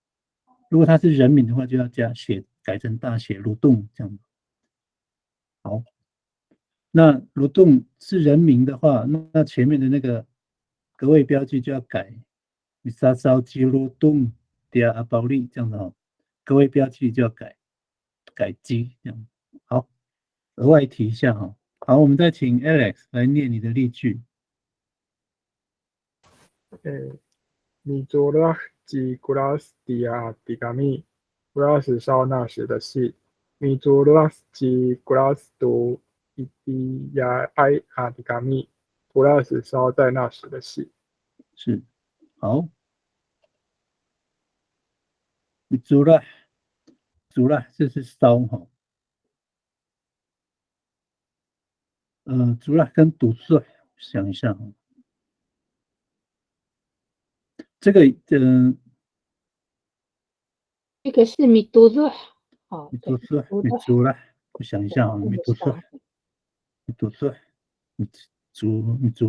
Speaker 1: 如果他是人名的话，就要改成大写蠕动这样。好，那蠕动是人名的话，那前面的那个格位标记就要改。米沙烧鸡蠕动第阿保利这样子哈，格位标记就要改鸡这样。好，额外提一下哈。好，我们再请 Alex 来念你的例句。
Speaker 5: 米佐拉吉古拉斯蒂亚迪嘎米，古拉斯烧那时的戏。米佐拉吉古拉斯都伊迪亚埃阿迪嘎米，古拉斯烧在那时的戏。
Speaker 1: 是，好。米佐拉，这是烧哈。主拉跟堵塞，想一下哈。这个
Speaker 2: 这个是米多热，好，
Speaker 1: 米主拉，我想一下啊，米主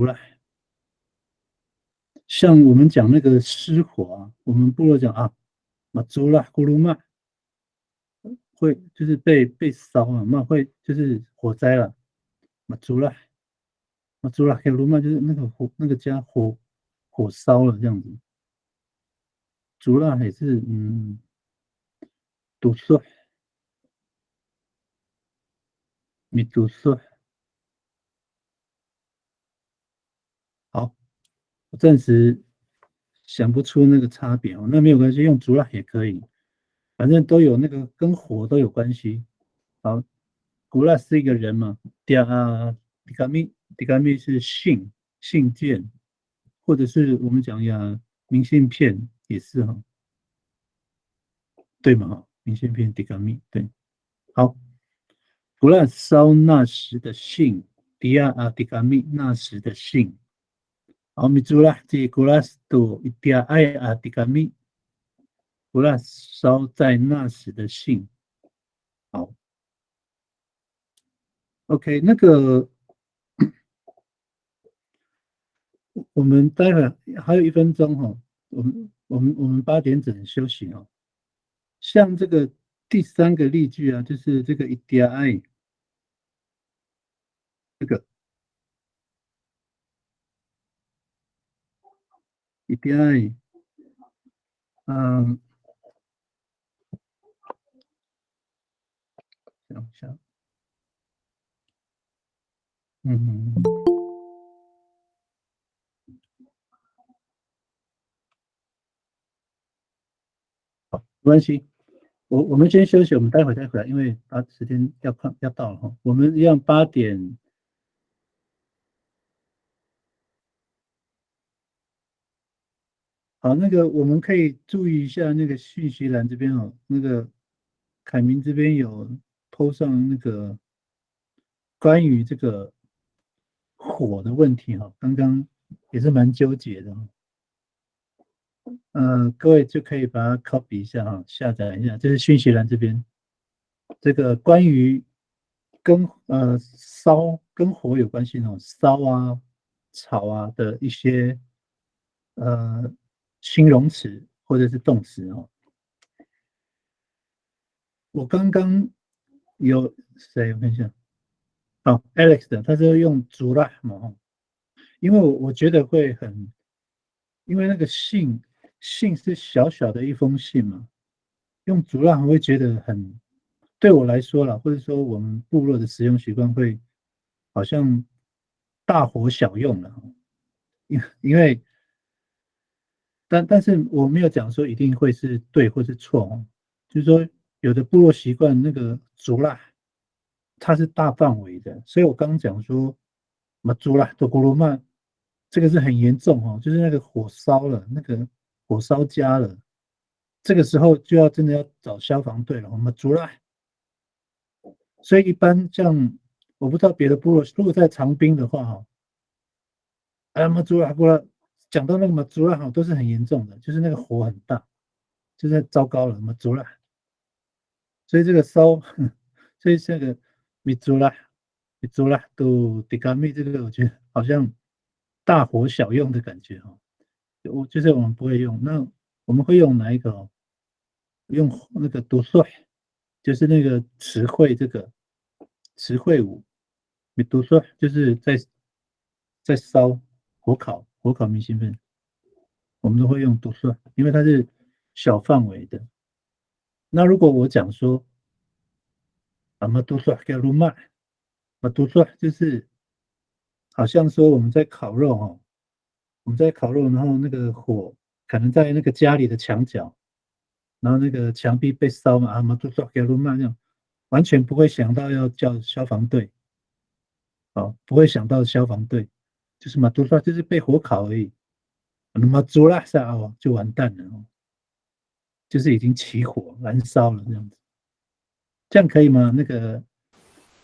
Speaker 1: 拉。像我们讲那个失火啊，我们部落讲啊，马祖拉咕噜玛，会就是被烧啊，那会就是火灾了。马祖拉咕噜玛就是那个家火烧了这样子。主拉也是堵塞，米堵塞。好，我暂时想不出那个差别哦，那没有关系，用主拉也可以，反正都有那个跟火都有关系。好，古拉是一个人嘛，迪卡米是信件，或者是我们讲呀明信片也是哈，对嘛哈，明信片迪卡米对。好，古拉烧那时的信，迪卡米那时的信。好，米朱拉吉古拉斯多一点爱阿迪卡米，古拉烧在那时的信。好 ，OK，那个我们待会还有1分钟哈，我们8点整休息哦。像这个第3个例句啊，就是这个一点爱，这个一点爱，想一下，好，没关系。我们先休息，我们待会再回来，因为时间要到了哈。我们一样8点。好，那个我们可以注意一下那个讯息栏这边哦，那个凯明这边有 po 上那个关于这个火的问题哈，刚刚也是蛮纠结的哈。各位就可以把它 copy 一下哈，下载一下，这是讯息栏这边，这个关于跟火有关系哦，烧啊、炒啊的一些形容词或者是动词哦。我刚刚有谁？我看一下，哦 ，Alex 的，他是用竹啦嘛，因为我觉得会很，因为那个信是小小的一封信嘛，用竹啦会觉得很，对我来说啦，或者说我们部落的使用习惯会好像大火小用了，因为但是我没有讲说一定会是对或是错哦，就是说有的部落习惯那个族啦，它是大范围的，所以我刚刚讲说嘛族啦多古鲁曼这个是很严重哦，就是那个火烧了，那个火烧家了，这个时候就要真的要找消防队了，我们族啦。所以一般像我不知道别的部落，如果在长滨的话哈，哎嘛族啦过来讲到那个嘛族啦哈都是很严重的，就是那个火很大。就是糟糕了，嘛族啦，所以这个烧，所以这个米族啦，米族啦，都迪嘎米这个，我觉得好像大火小用的感觉哈。就是我们不会用，那我们会用哪一个哦？用那个读帅，就是那个词汇这个词汇舞，米读帅就是在烧火烤明信片，我们都会用读帅，因为它是小范围的。那如果我讲说马杜刷给鲁麦，马杜刷就是好像说我们在烤肉哦，我们在烤肉，然后那个火可能在那个家里的墙角，然后那个墙壁被烧嘛，马杜刷给鲁麦那样，完全不会想到要叫消防队，哦，不会想到消防队，就是马杜刷就是被火烤而已，那么猪拉萨哦就完蛋了哦，就是已经起火燃烧了这样子，这样可以吗？那个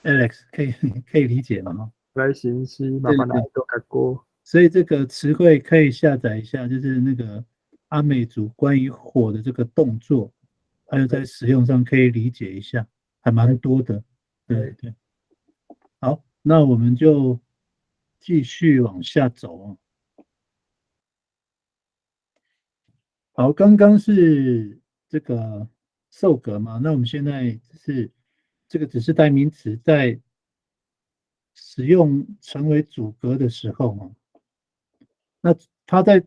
Speaker 1: Alex 可以理解吗？
Speaker 5: 来信息麻
Speaker 1: 对对，
Speaker 5: 烦来多改过。
Speaker 1: 所以这个词汇可以下载一下，就是那个阿美族关于火的这个动作，还有在使用上可以理解一下，还蛮多的。对对，好，那我们就继续往下走哦。好，刚刚是这个受格嘛，那我们现在是这个只是代名词，在使用成为主格的时候哦，那它在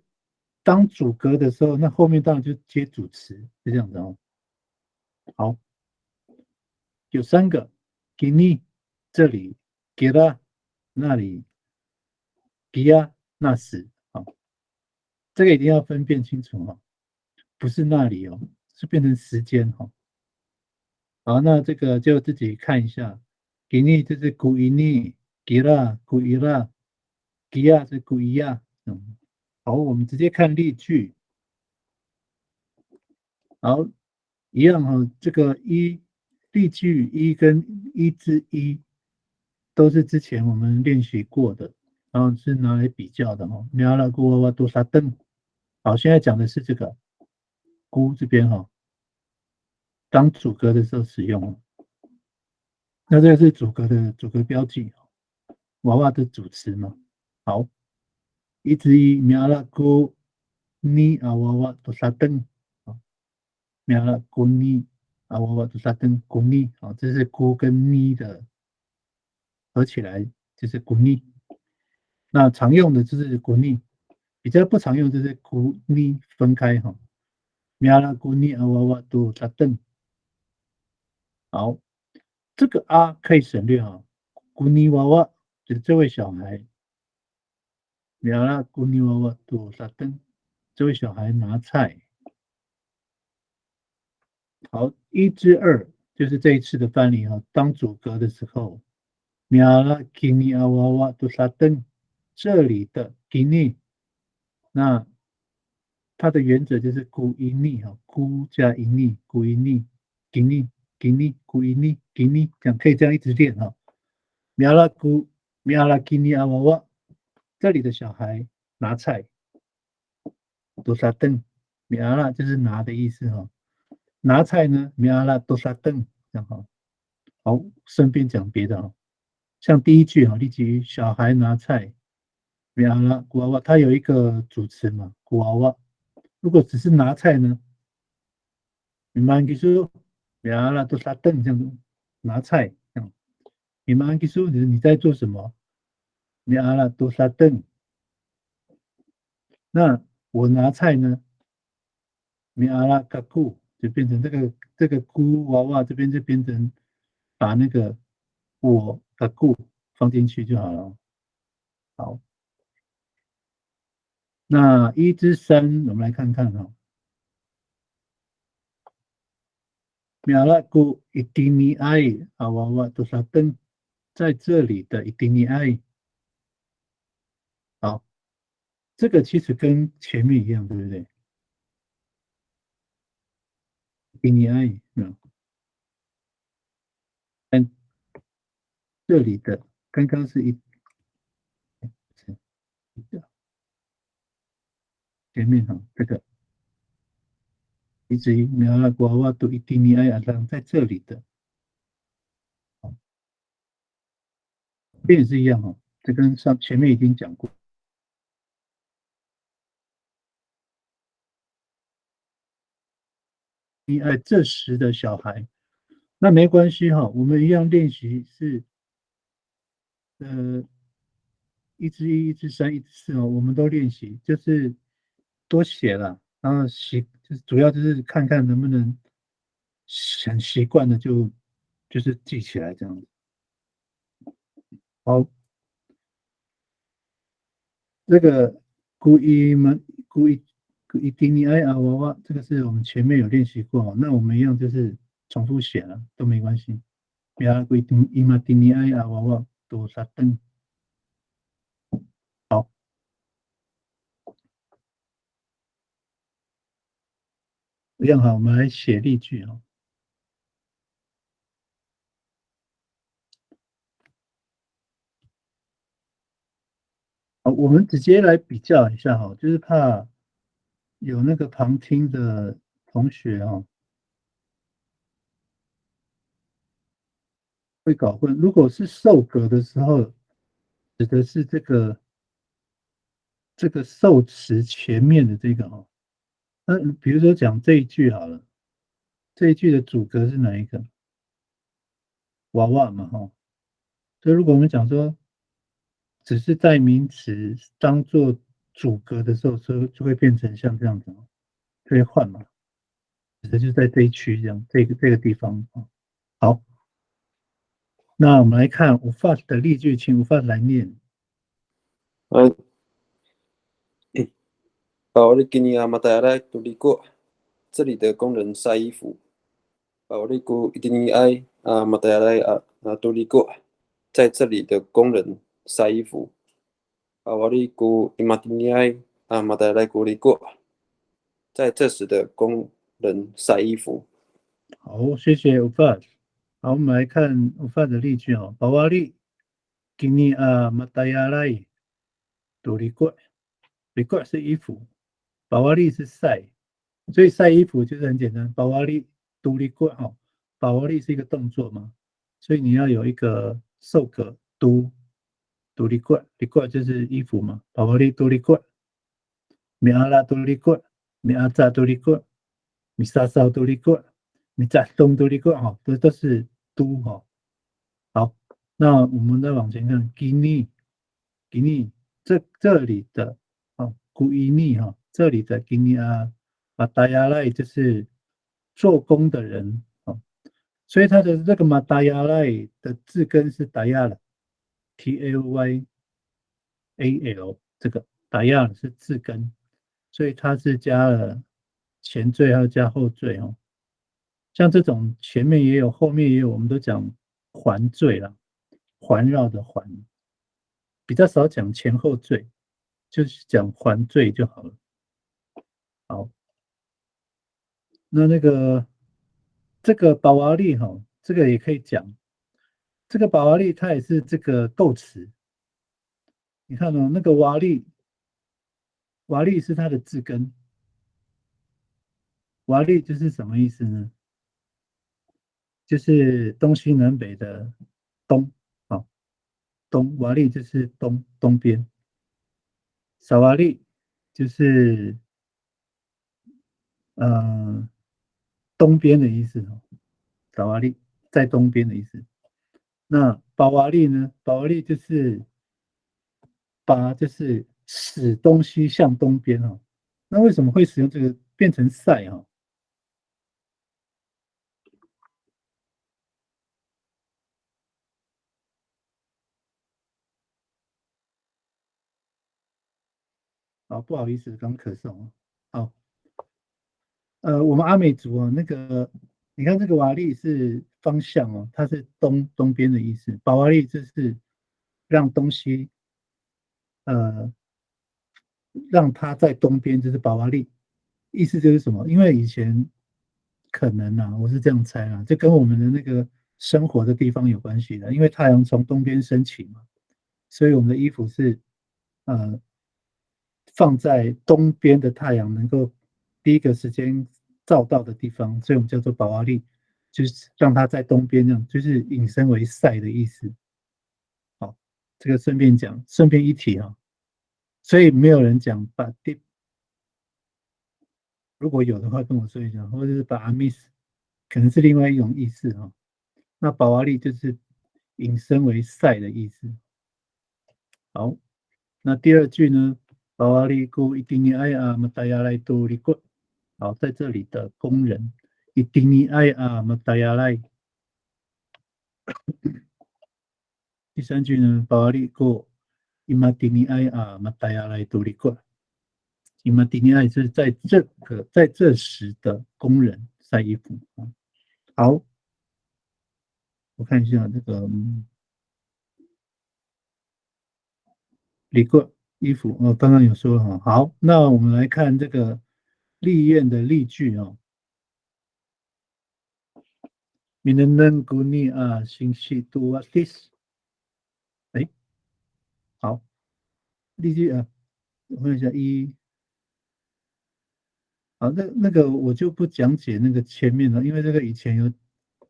Speaker 1: 当主格的时候，那后面当然就接主词，是这样子哦。好，有三个，给你这里，给了那里，给呀那时，好，这个一定要分辨清楚哦，不是那里哦，是变成时间哈。好，那这个就自己看一下，给你就是古伊尼，给了古伊了，给呀是古伊呀，好，我们直接看例句。好，一样哈，这个例句一跟一之一都是之前我们练习过的，然后是拿来比较的哈。苗拉姑娃娃多沙灯，好，现在讲的是这个姑这边哈，当主格的时候使用。那这个是主格的主格标记，娃娃的主词嘛。好，一之一苗拉姑你啊娃娃多沙灯。苗了古尼啊，我都是跟古尼啊，这是古跟尼的合起来就是古尼。那常用的就是古尼，比较不常用就是古尼分开哈。苗了古尼啊，我都是等。好，这个啊可以省略哈。古尼娃娃就是这位小孩，苗了古尼娃娃都是等，这位小孩拿菜。好，一至二就是这一次的翻译哈，当主格的时候，米阿拉基尼阿娃娃杜沙登，这里的基尼，那它的原则就是古伊尼哈，古加伊尼，古伊尼，基尼，基尼，古伊尼，基尼，这样可以这样一直练哈。米阿拉古，米阿拉基尼阿娃娃，这里的小孩拿菜，杜沙登，米阿拉就是拿的意思哈。拿菜呢，米阿拉多沙顿，这样哈。好，顺便讲别的哈，像第一句哈，例句小孩拿菜，米阿拉古娃娃，它有一个主词嘛，古娃娃。如果只是拿菜呢，你们给说米阿拉多沙顿这样子，拿菜这样。你们给说你在做什么？米阿拉多沙顿。那我拿菜呢？米阿拉嘎库就变成这个咕娃娃这边就变成把那个我嘎库放进去就好了。好，那1-3，我们来看看哈。Mialaku itiniai awawa tusaten，在这里的 itiniai， 好，这个其实跟前面一样，对不对 ？itiniai，但这里的刚刚是前面哈，这个一直Mialaku awawa tu itiniai adalah在这里的，这也是一样哈，这跟前面已经讲过。你爱这时的小孩，那没关系哈，我们一样练习是1-1、1-3、1-4哦，我们都练习，就是多写了，然后就是主要就是看看能不能很习惯的就是记起来这样子。好，这个故意丁尼埃啊娃娃，这个是我们前面有练习过，那我们一样就是重复写了都没关系。呀，故意丁尼埃啊娃娃多沙登。好，一样好，我们来写例句哦。好，我们直接来比较一下哈，就是怕有那个旁听的同学哈会搞混。如果是受格的时候，指的是这个受词前面的这个哦。那比如说讲这一句好了，这一句的主格是哪一个？娃娃嘛哈。所以如果我们讲说只是代名词当做主格的时候，就会变成像这样子，就会换嘛。指的就是在这一区这样，这个地方啊。好，那我们来看无法的例句，请无法来念。
Speaker 3: 把我的给你阿玛达来独立过，这里的工人晒衣服。把我的古一定爱啊马达来独立过，在这里的工人晒衣服。把我的古伊马丁尼爱啊马达来独立过，在这时的工人晒衣服。
Speaker 1: 好，谢谢无法。好，我们来看无法的例句哦。把我的给你马达来独立过，独立过是衣服，把我的是晒。所以晒衣服就是很简单，把瓦力独立过哦，把瓦力是一个动作嘛，所以你要有一个受格独立过，立过就是衣服嘛，把瓦力独立过，米阿拉独立过，米阿扎独立过，米沙沙独立过，米扎东独立过哈，都是都哈。好，那我们再往前看，给你这里的哦，古伊尼哈，这里的给你达亚赖就是做工的人哦，所以它的这个马达亚赖的字根是达亚了，TAYAL 这个达亚是字根，所以它是加了前缀还要加后缀哦。像这种前面也有，后面也有，我们都讲环缀啦，环绕的环，比较少讲前后缀，就是讲环缀就好了。好，那个这个保瓦利哈，这个也可以讲，这个保瓦利它也是这个构词，你看哦，那个瓦利是它的字根，瓦利就是什么意思呢？就是东西南北的东，好，瓦利就是东边，萨瓦利就是东边的意思哦，萨瓦利在东边的意思。那保瓦利呢？保瓦利就是就是使东西向东边哦。那为什么会使用这个变成晒哈？好，不好意思，刚咳嗽哦。好，我们阿美族哦，那个你看这个瓦力是方向哦，它是东边的意思，保瓦力就是让东西呃让它在东边，就是保瓦力，意思就是什么？因为以前可能啊，我是这样猜啊，这跟我们的那个生活的地方有关系的，因为太阳从东边升起嘛，所以我们的衣服是呃放在东边的太阳能够第一个时间照到的地方，所以我们叫做保瓦利，就是让它在东边这样，就是引申为晒的意思。好，这个顺便讲，顺便一提啊，所以没有人讲把地，如果有的话跟我说一下，或者是把阿密斯，可能是另外一种意思哈。那保瓦利就是引申为晒的意思。好，那第二句呢？保瓦利古一定尼爱阿马达亚来多利过。好，在这里的工人一定尼爱阿马达亚来。第三句呢？保瓦利古伊马丁尼爱阿马达亚来多利过。伊马丁尼爱是在这时的工人晒衣服。好，我看一下这个理过衣服哦，刚刚有说了哈。好，那我们来看这个立院的例句哦。Minenang guni singsi tuatis。哎，好，例句我看一下好，那个我就不讲解那个前面了，因为这个以前有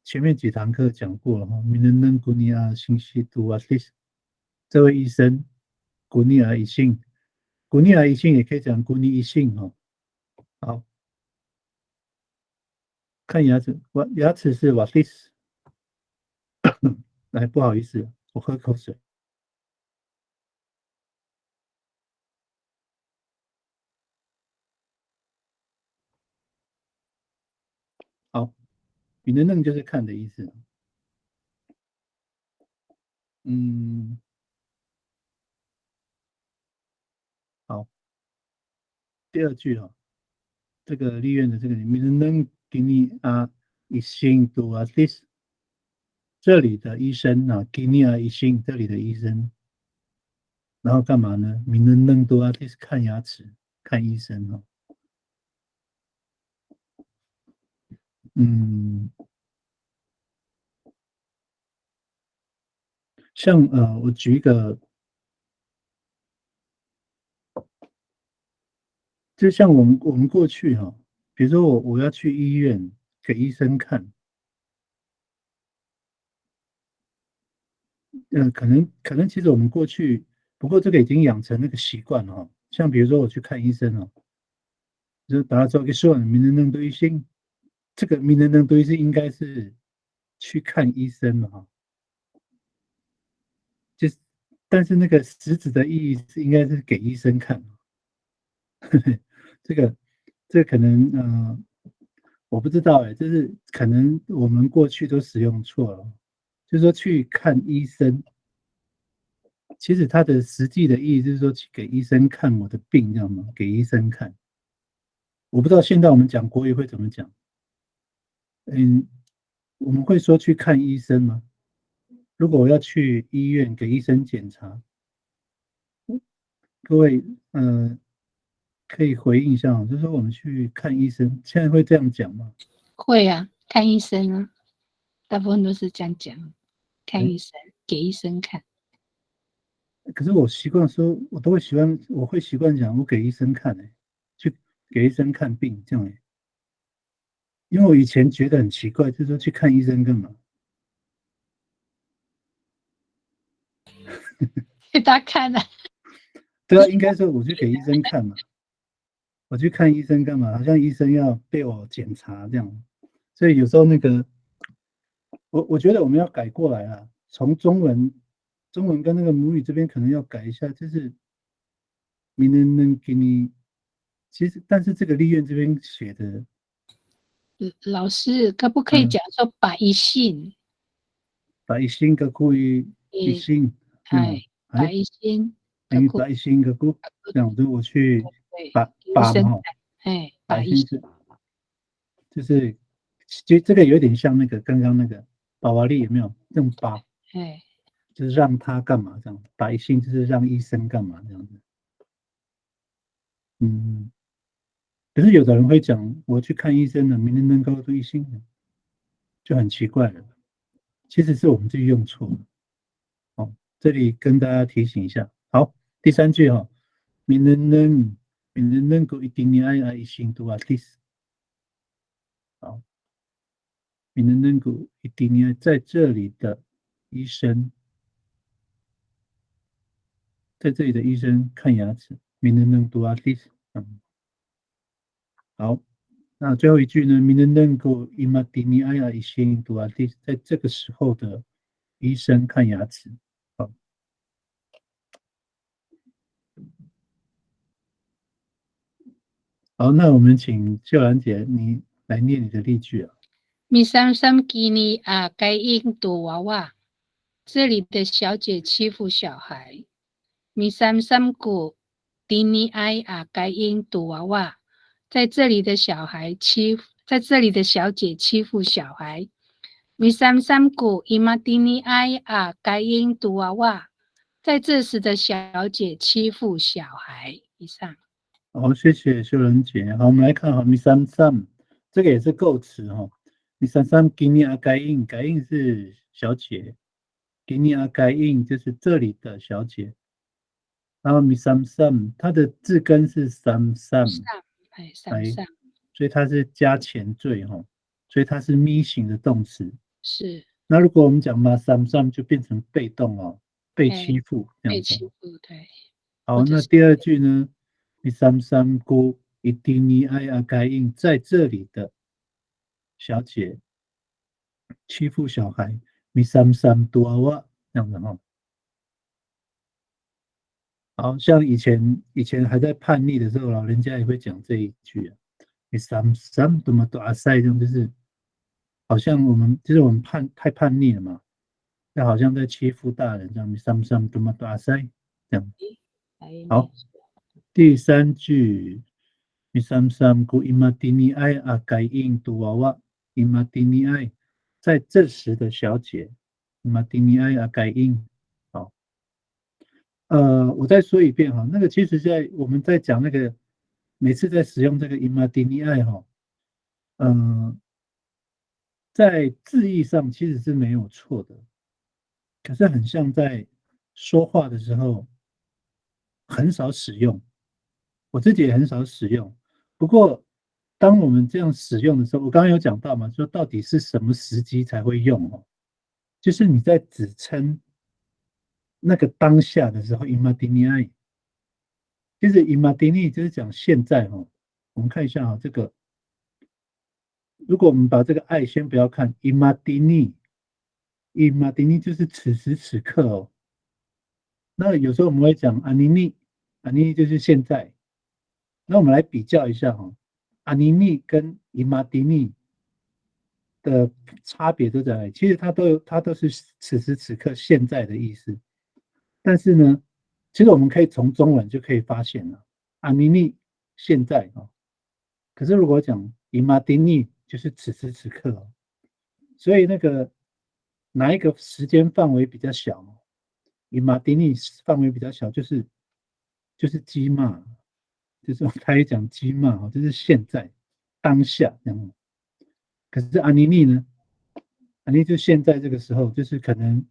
Speaker 1: 前面几堂课讲过了哈。Minenang guni singsi tuatis，这位医生，古尼尔一姓，古尼尔一姓也可以讲古尼一姓哈。好，看牙齿，牙齿是 watis。来，不好意思，我喝口水。好，你的愣就是看的意思。嗯，好，第二句哈，这个立院的这个你的能给你一心多this，这里的医生给你一心，这里的医生，然后干嘛呢？你的能多this 看牙齿，看医生哈。嗯，像我举一个，就像我们过去哈，比如说我要去医院给医生看，可能其实我们过去，不过这个已经养成那个习惯了哈。像比如说我去看医生哦，就是把他做个说，名人能对性，这个名人能对性应该是去看医生了哈。就是，但是那个实质的意义是应该是给医生看。这个可能我不知道哎，就是可能我们过去都使用错了，就是说去看医生。其实它的实际的意义就是说，去给医生看我的病，这样吗？给医生看。我不知道现在我们讲国语会怎么讲。我们会说去看医生吗？如果我要去医院给医生检查，各位可以回应一下，就是说我们去看医生，现在会这样讲吗？
Speaker 2: 会啊，看医生啊，大部分都是这样讲，看医生，给医生看。
Speaker 1: 可是我习惯说，我会习惯讲，我给医生看去给医生看病这样因为我以前觉得很奇怪，就是说去看医生干嘛？
Speaker 2: 给他看啊。
Speaker 1: 对啊，应该说我去给医生看嘛。我去看医生干嘛？好像医生要被我检查这样。所以有时候那个，我觉得我们要改过来啊，从中文跟那个母语这边可能要改一下，就是你能给你，其实但是这个立院这边写的，
Speaker 2: 老师可不可以讲说把一信？
Speaker 1: 把一心个故意一心，
Speaker 2: 哎，把一心
Speaker 1: 等于把一心个故，这样如果去把嘛，把一心就是就这个有点像那个刚刚那个保瓦利有没有用把？就是让他干嘛这样？把一心就是让医生干嘛这样子？可是有的人会讲，我去看医生了，明天能够医心的，就很奇怪了。其实是我们自己用错了。哦，这里跟大家提醒一下。好，第3句哈，明天能够一定你爱医心读啊，第4。好，明天能够一定你爱在这里的医生，在这里的医生看牙齿，明天能读啊，第4。好。那最后一句呢？明天能够伊玛蒂尼埃亚医生读啊，在这个时候的医生看牙齿。好，那我们请秀兰姐你来念你的例句啊。
Speaker 2: 米三三吉尼啊，该印度娃娃，这里的小姐欺负小孩。米三三古迪尼埃啊，该印度娃娃，在这里的小姐欺负小孩。米三三古伊玛迪尼埃啊，该印度娃娃，在这时的小姐欺负小孩。以上。
Speaker 1: 好，谢谢秀兰姐。好，我们来看哈，米三三这个也是构词哈。米三三吉尼阿该印，该印是小姐，吉尼阿该印就是这里的小姐。然后米三三它的字根是三三，所以它是加前缀哈，所以它是咪形的动词。
Speaker 2: 是。
Speaker 1: 那如果我们讲嘛三三就变成被动哦，被欺负这样子。被欺负，
Speaker 2: 对。
Speaker 1: 好，那第2句呢？米三三姑一定你爱阿该印在这里的小姐欺负小孩，米三三多哇这样子哈。好像以前还在叛逆的时候，老人家也会讲这一句啊，米三三多么多阿塞这样，就是好像我们太叛逆了嘛，那好像在欺负大人这样，米三三多么多阿塞这样。好。第3句，米三三古伊玛蒂尼埃阿该印度娃娃，伊玛蒂尼埃在这时的小姐，伊玛蒂尼埃阿该印。好，我再说一遍哈，那个其实我们在讲那个每次在使用这个伊玛蒂尼埃哈，在字义上其实是没有错的，可是很像在说话的时候很少使用。我自己也很少使用，不过当我们这样使用的时候，我刚刚有讲到嘛，说到底是什么时机才会用哦？就是你在指称那个当下的时候 ，immediately 爱，其实 immediately 就是讲现在哦。我们看一下哈，这个如果我们把这个爱先不要看 immediately 就是此时此刻哦。那有时候我们会讲 anini 就是现在。那我们来比较一下哈，阿尼尼跟伊玛迪尼的差别都在哪里？其实它都是此时此刻现在的意思，但是呢，其实我们可以从中文就可以发现了，阿尼尼现在啊，可是如果讲伊玛迪尼就是此时此刻哦，所以那个哪一个时间范围比较小？伊玛迪尼范围比较小，就是基嘛。就是他也讲基嘛，就是现在当下这样。可是阿尼尼呢？阿尼就现在这个时候，就是可能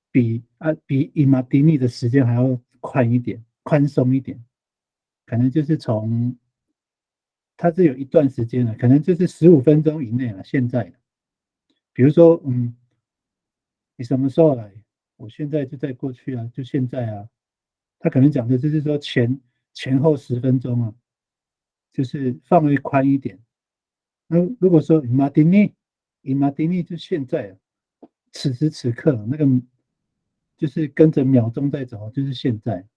Speaker 1: 比伊玛迪尼的时间还要宽一点，宽松一点，可能就是从它是有一段时间了，可能就是15分钟以内了。现在，比如说，你什么时候来？我现在就在过去啊，就现在啊。他可能讲的就是说前后10分钟啊，就是范围宽一点。那如果说伊玛迪尼就现在，此时此刻那个就是跟着秒钟在走，就是现在，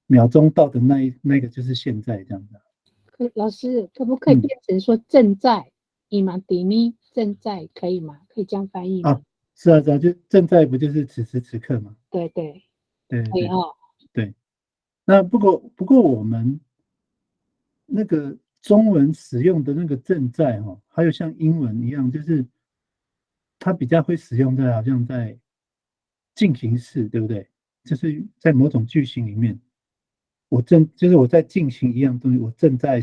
Speaker 1: 秒钟到的那个就是现在这样子。
Speaker 2: 老师可不可以变成说正在伊玛迪尼正在可以吗？可以这样翻译吗？
Speaker 1: 是啊，就正在不就是此时此刻吗？
Speaker 2: 对。
Speaker 1: 对对
Speaker 2: 可以哦。
Speaker 1: 对。那不过我们那个中文使用的那个正在还有像英文一样，就是它比较会使用在好像在进行式，对不对？就是在某种句型里面，就是我在进行一样东西，我正在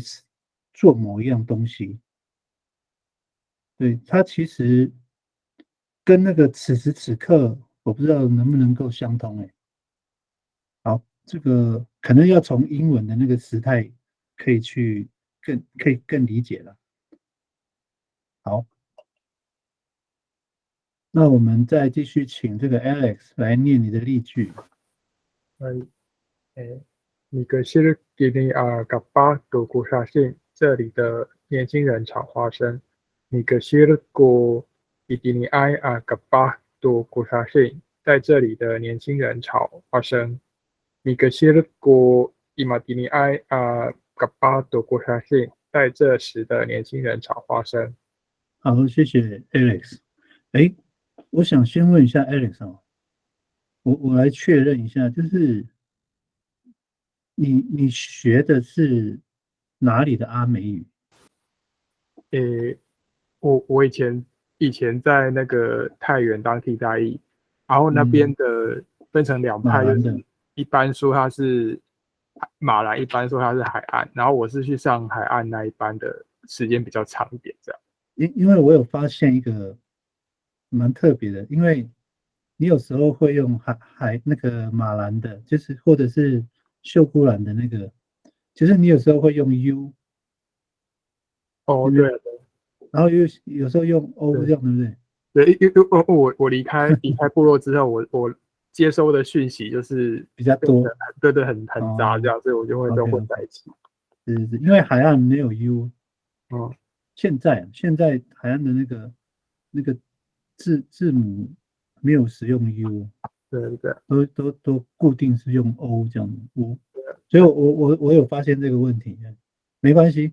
Speaker 1: 做某一样东西。对，它其实跟那个此时此刻，我不知道能不能够相通好，这个可能要从英文的那个时态可以去可以更理解了。好，那我们再继续请这个 Alex 来念你的例句。
Speaker 5: 米格西尔吉尼阿嘎巴多古沙信，这里的年轻人炒花生。米格西尔古伊迪尼埃阿嘎巴多古沙信，在这里的年轻人炒花生。米格西尔古伊马迪尼埃阿嘎巴多古沙信，在这时的年轻人炒花生。
Speaker 1: 好，谢谢 Alex。我想先问一下 Alex 我来确认一下，就是你学的是哪里的阿美语？
Speaker 5: 我以前在那个太原当替代役，然后那边的分成两派，就是一般说它是马兰，一般说它是海岸，然后我是去上海岸那一班的时间比较长一点，这样。
Speaker 1: 因为我有发现一个蛮特别的，因为你有时候会用那个马兰的，就是或者是秀姑兰的那个，就是你有时候会用 U，
Speaker 5: 哦，对，
Speaker 1: 然后有时候用 O 这样，对不对？
Speaker 5: 对，因为我离开部落之后，我接收的讯息就是
Speaker 1: 比较多，
Speaker 5: 对，很杂这样，所以我就会都混在一起。
Speaker 1: 是，因为海岸没有 U。现在海岸的那个字母没有使用 U，
Speaker 5: 对，
Speaker 1: 都固定是用 O 这样的。所以我有发现这个问题，没关系，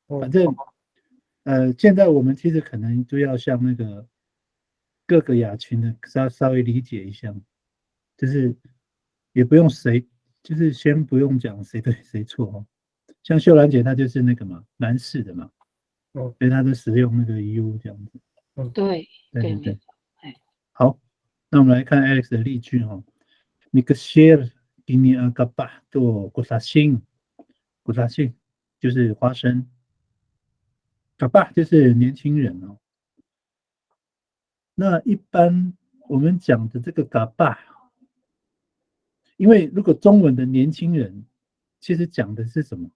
Speaker 1: 反正现在我们其实可能就要向那个各个亚群的稍微理解一下，就是也不用就是先不用讲谁对谁错像秀兰姐她就是那个嘛，南市的嘛，所以她都使用那个 U 这样子。
Speaker 2: 对。
Speaker 1: 好，那我们来看 Alex 的例句Mikashir ini agapah to kusasing， kusasing 就是花生，gapah 就是年轻人那一般我们讲的这个 gapah， 因为如果中文的年轻人，其实讲的是什么？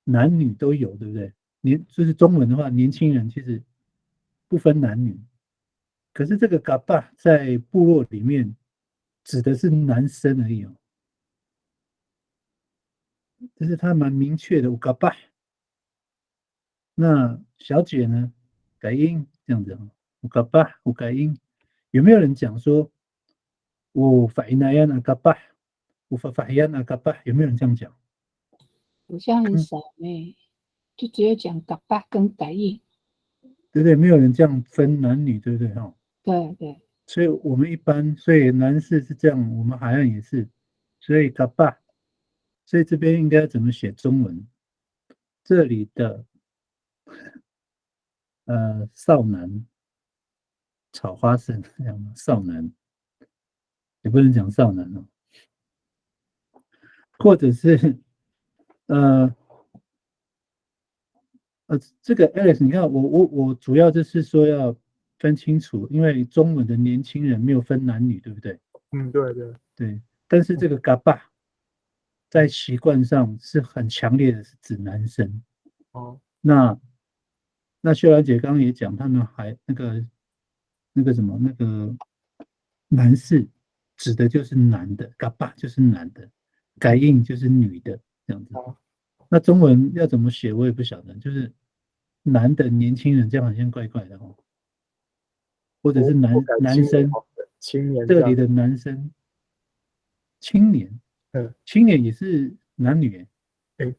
Speaker 1: 男女都有，对不对？就是中文的话，年轻人其实不分男女。可是这个 gapah 在部落里面指的是男生而已就是他蛮明确的 gapah。那小姐呢？改音这样子gapah 改音，有没有人讲说我fainayan gapah， 我fafayan gapah， 有没有人这样讲？
Speaker 2: 好像很少就只有讲嘎巴跟改音。
Speaker 1: 对不对？没有人这样分男女，对不对
Speaker 2: 对。
Speaker 1: 所以我们一般，所以男士是这样，我们海岸也是，所以嘎巴，所以这边应该怎么写中文？这里的少男炒花生，这样吗？少男也不能讲少男或者是这个 Alex， 你看我主要就是说要分清楚，因为中文的年轻人没有分男女，对不对？
Speaker 5: 对。
Speaker 1: 但是这个嘎巴在习惯上是很强烈的，是指男生。那秀兰姐刚刚也讲，他们还那个什么那个男士指的就是男的，嘎巴就是男的，改印就是女的这样子。那中文要怎么写我也不晓得，就是男的年轻人这样好像怪怪的或者是男生
Speaker 5: 青年，
Speaker 1: 这里的男生青年，青年也是男女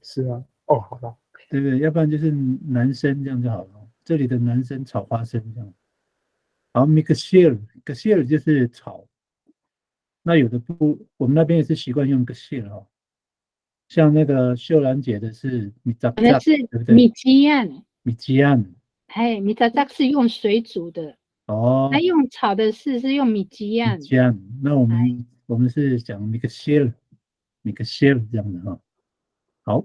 Speaker 5: 是吗？好吧，
Speaker 1: 对不对？要不然就是男生这样就好了。这里的男生炒花生这样。好 ，mixer 就是炒，那有的不，我们那边也是习惯用个谢哦。像那个秀兰姐的是米扎扎，
Speaker 2: 是
Speaker 1: 对不对？
Speaker 2: 米吉安，
Speaker 1: 米吉安。
Speaker 2: 哎，米扎扎是用水煮的，
Speaker 1: 哦。
Speaker 2: 那用炒的是用米吉
Speaker 1: 米
Speaker 2: 安。
Speaker 1: 吉安，那我们是讲米克谢尔，米克谢尔这样的哈。好，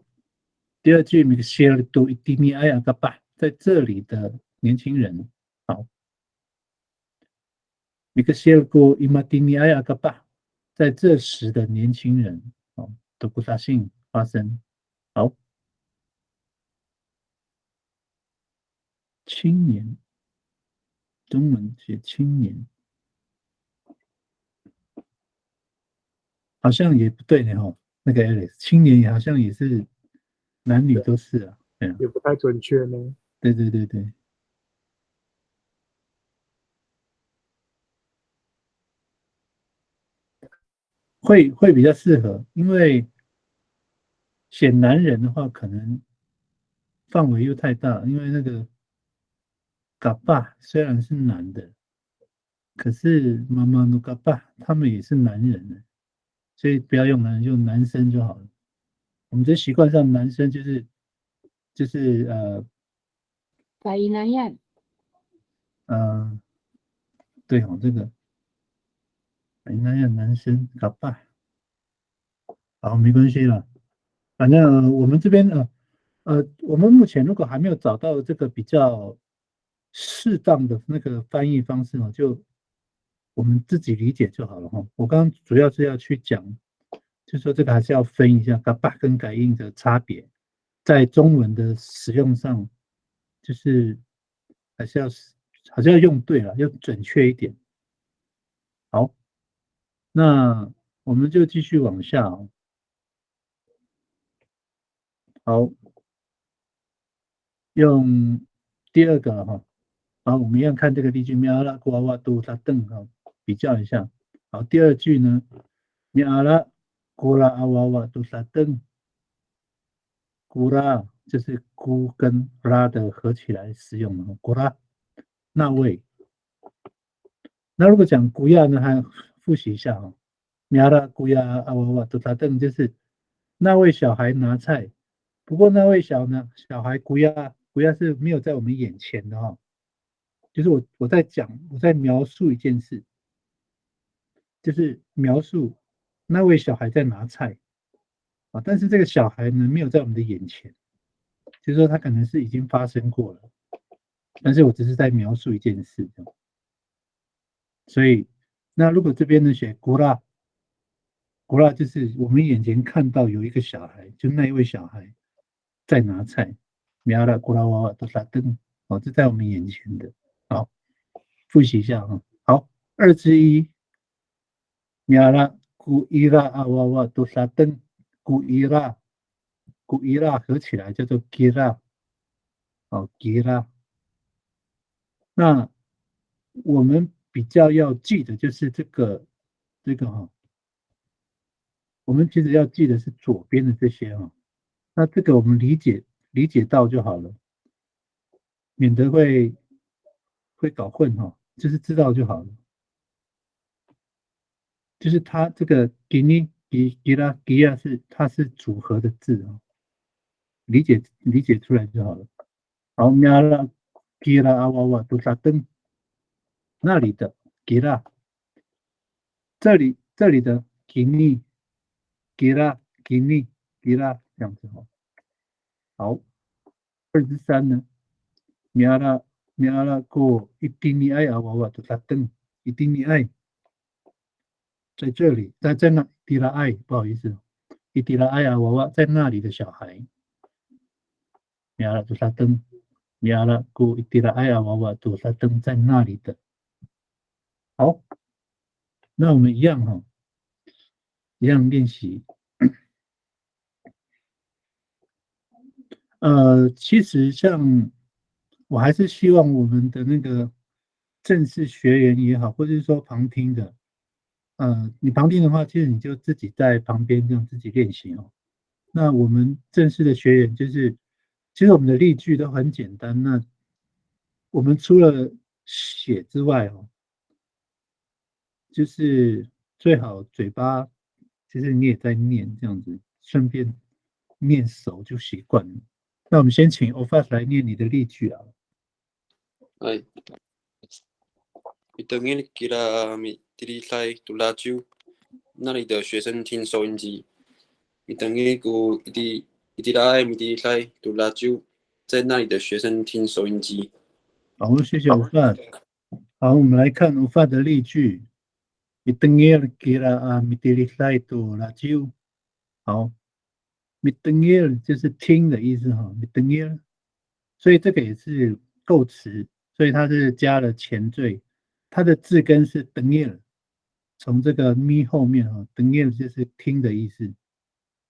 Speaker 1: 第二句米克谢尔都一定米埃亚嘎巴，在这里的年轻人。好，米克谢尔过伊马丁米埃亚嘎巴，在这时的年轻人。好，都不大性发生。好，青年，中文写青年，好像也不对呢哈。那个 Alex，青年好像也是男女都是啊。对啊，
Speaker 5: 也不太准确呢。
Speaker 1: 对对对对。会比较适合，因为写男人的话，可能范围又太大，因为那个嘎巴虽然是男的，可是妈妈努嘎巴他们也是男人呢，所以不要用男人，用男生就好了。我们这习惯上男生就是
Speaker 2: 法伊那样，
Speaker 1: 对哦，这个那样男生嘎巴，好，没关系了，反正我们这边我们目前如果还没有找到这个比较适当的那个翻译方式就我们自己理解就好了哈。我刚刚主要是要去讲，就说这个还是要分一下嘎巴跟改印的差别，在中文的使用上，就是还是要用对了，要准确一点。好，那我们就继续往下哦。好，用第二个哈。好，我们一样看这个例句，米阿拉古阿瓦杜拉邓哈，比较一下。好，第二句呢，米阿拉古拉阿瓦瓦杜拉邓，古拉就是古跟拉的合起来使用的，古拉那位。那如果讲古亚呢，还复习一下哈，米阿拉古亚阿瓦瓦杜拉邓就是那位小孩拿菜，不过那位小孩古亚是没有在我们眼前的哈。就是我在描述一件事，就是描述那位小孩在拿菜啊，但是这个小孩呢没有在我们的眼前，就是说他可能是已经发生过了，但是我只是在描述一件事，所以那如果这边呢写古拉就是我们眼前看到有一个小孩，就那一位小孩在拿菜，米阿拉古拉娃娃都是灯哦，这在我们眼前的。好，复习一下啊。好，2之1，米阿拉古伊拉阿娃娃都是灯，古伊拉合起来叫做吉拉，哦，吉拉。那我们比较要记的就是这个哈，我们其实要记的是左边的这些哈。那这个我们理解到就好了，免得会搞混哈，就是知道就好了。就是它这个吉尼吉拉吉亚它是组合的字啊，理解出来就好了。好，米阿拉吉拉阿瓦瓦杜萨登那里的吉拉，这里的吉尼吉拉这样子哈。好，2之3呢？米阿拉过一丁尼埃阿瓦瓦杜萨登一丁尼埃。在这里，在那迪拉爱，不好意思，伊迪拉爱啊娃娃在那里的小孩，米阿拉杜萨登，米阿拉古伊迪拉爱啊娃娃杜萨登在那里的。好，那我们一样哈，一样练习。其实像我还是希望我们的那个正式学员也好，或者是说旁听的。你旁听的话，其实你就自己在旁边这样自己练习哦。那我们正式的学员就是，其实我们的例句都很简单。那我们除了写之外哦，就是最好嘴巴其实你也在念这样子，顺便念熟就习惯了。那我们先请 Ofat 来念你的例句啊。
Speaker 3: 哎，Mitengil kira mitililai tulaju，那里的学生听收音机。Mitengil ku itilai mitililai tulaju，在那里的学生听收音机。
Speaker 1: 好，谢谢 Ofat。好，我们来看 Ofat 的例句。Mitengil kira mitililai tulaju。好。Mitengil 就是听的意思哈 ，Mitengil， 所以这个也是构词，所以它是加了前缀，它的字根是 dengil， 从这个咪后面哈 ，dengil 就是听的意思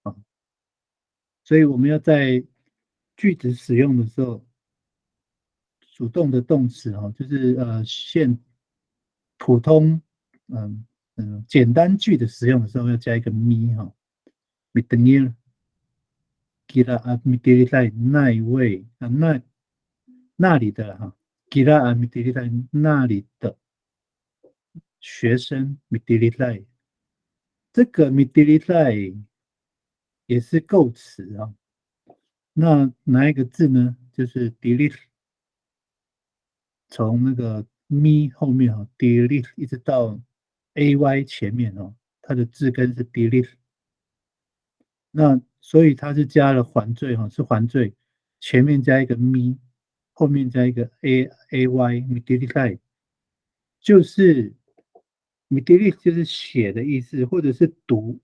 Speaker 1: 啊，所以我们要在句子使用的时候，主动的动词哈，就是普通简单句的使用的时候要加一个咪哈 ，Mitengil。Kira Mitilitai 那一位啊，那里的哈，Kira Mitilitai 那里的学生 Mitilitai， 这个 Mitilitai 也是构词啊。那哪一个字呢？就是 delete， 从那个咪后面啊 delete 一直到 ay 前面哦，它的字根是 delete。那所以它是加了环缀哈，是环缀，前面加一个咪，后面加一个 ay，mitilitai， 就是 mitili 就是写的意思，或者是读。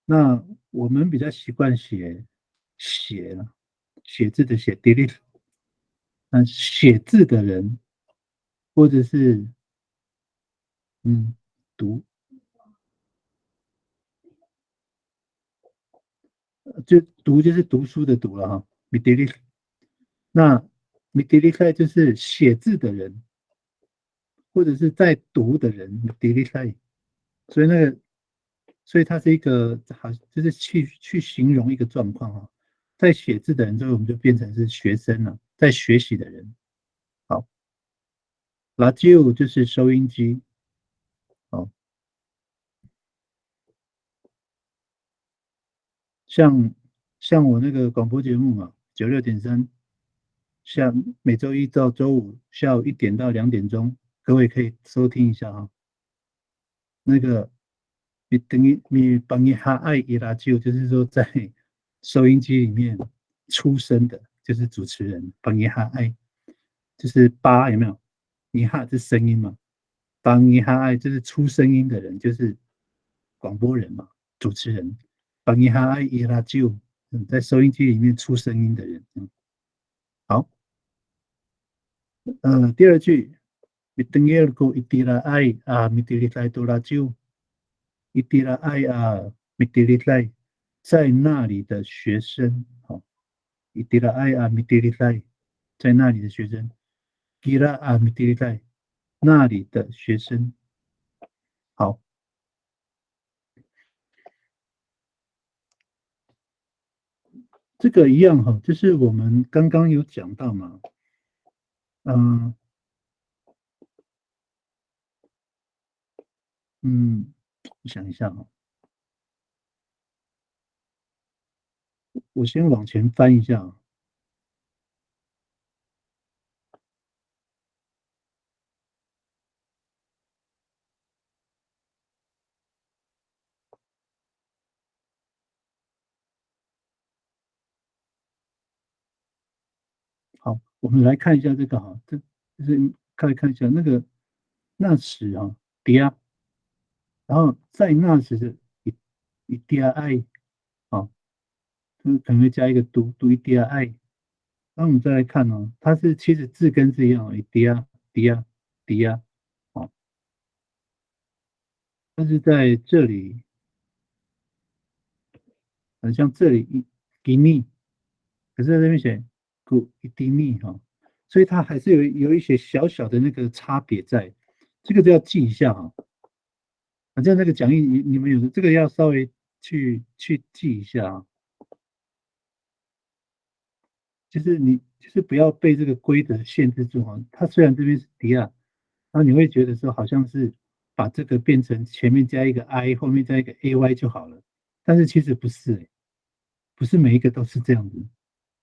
Speaker 1: 那我们比较习惯写字的写 delete， 那写字的人或者是读。就读就是读书的读了哈 ，mitili。那 mitili 就是写字的人，或者是在读的人 mitili。所以所以它是一个好，就是去形容一个状况哈。在写字的人之后，我们就变成是学生了，在学习的人。好，radio 就是收音机。好，像我那个广播节目嘛，96.3，像每周一到周五下午1点到2点钟，各位可以收听一下哈。那个你帮你哈爱伊拉就，就是说在收音机里面出生的，就是主持人帮你哈爱，就是八有没有？你哈是声音嘛，帮你哈爱就是出声音的人，就是广播人嘛，主持人帮你哈爱伊拉就，在收音机里面出声音的人。好，第二句。Mitengil ko itiraay mitilitlay tulajiu itiraay mitilitlay 在那里的学生，好 itiraay mitilitlay 在那里的学生 kira mitilitlay 那里的学生，好，这个一样哈，就是我们刚刚有讲到嘛，我想一下哈，我先往前翻一下。好，我们来看一下这个哈，就是看一下那个那时哈，迪亚，然后在那时的一迪亚爱，好，可能会加一个读一迪亚爱。那我们再来看哦，它是其实字根是一样，一迪亚迪亚，好，但是在这里，像这里给你，可是在这边写古一迪尼哈，所以它还是有一些小小的那个差别在，这个都要记一下哈。反正那个讲义你们有这个要稍微去记一下啊，就是你就是不要被这个规则限制住哈。它虽然这边是迪亚，然后你会觉得说好像是把这个变成前面加一个 i， 后面加一个 ay 就好了。但是其实不是，不是每一个都是这样子。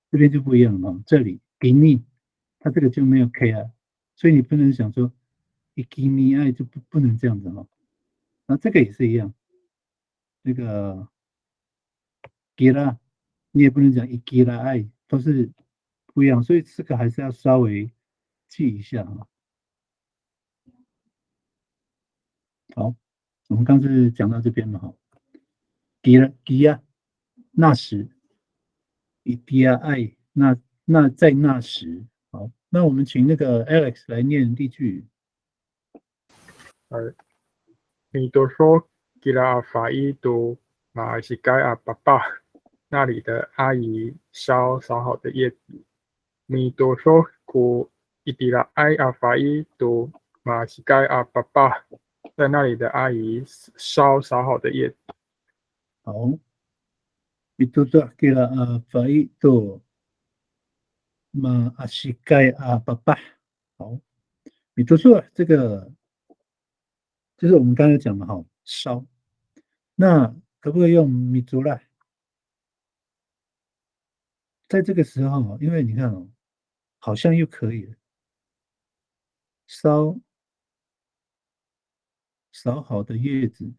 Speaker 1: 这边就不一样了，这里给你，它这个就没有 k 啊，所以你不能想说一给你爱就不能这样子哈。那这个也是一样，那个给啦，你也不能讲一给啦爱，都是不一样，所以这个还是要稍微记一下哈。好，我们刚是讲到这边嘛哈，给了给呀，那时一滴啊爱，那在那时，好，那我们请那个 Alex 来念例句。
Speaker 5: 米多说吉拉阿法伊都马尔西盖阿爸爸那里的阿姨烧好的叶子。米多说古伊迪拉埃阿法伊都马尔西盖阿爸爸在那里的阿姨烧好的叶子。
Speaker 1: 好，米多说吉拉阿法伊都马尔西盖阿爸爸。好，米多说这个就是我们刚才讲的哈，烧。那可不可以用米足啦？在这个时候，因为你看哦，好像又可以了。烧好的叶子，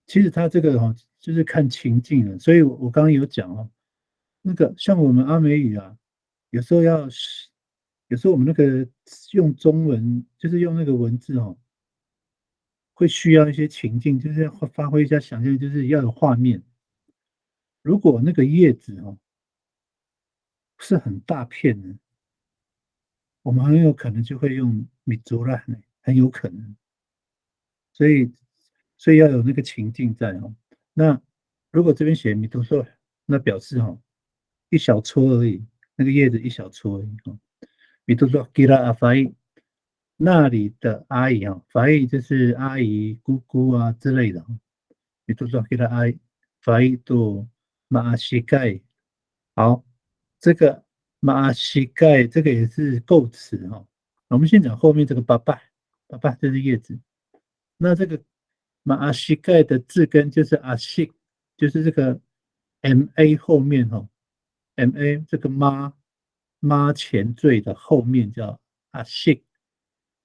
Speaker 1: 其实它这个哈就是看情境了。所以我刚刚有讲哦，那个像我们阿美语啊，有时候我们那个用中文，就是用那个文字哦，会需要一些情境，就是要发挥一下想象，就是要有画面。如果那个叶子哦是很大片的，我们很有可能就会用米竹啦，很有可能。所以要有那个情境在哦。那如果这边写米图说，那表示哦一小撮而已，那个叶子一小撮而已哦。米图说吉拉阿法伊那里的阿姨啊，法伊就是阿姨、姑姑啊之类的。米图说吉拉阿姨法伊都马阿西盖。好，这个马阿西盖这个也是构词哈。我们先讲后面这个爸爸，爸爸这是叶子。那这个马阿西盖的字根就是阿西，就是这个 ma 后面哈，ma 这个妈前缀的后面叫阿西，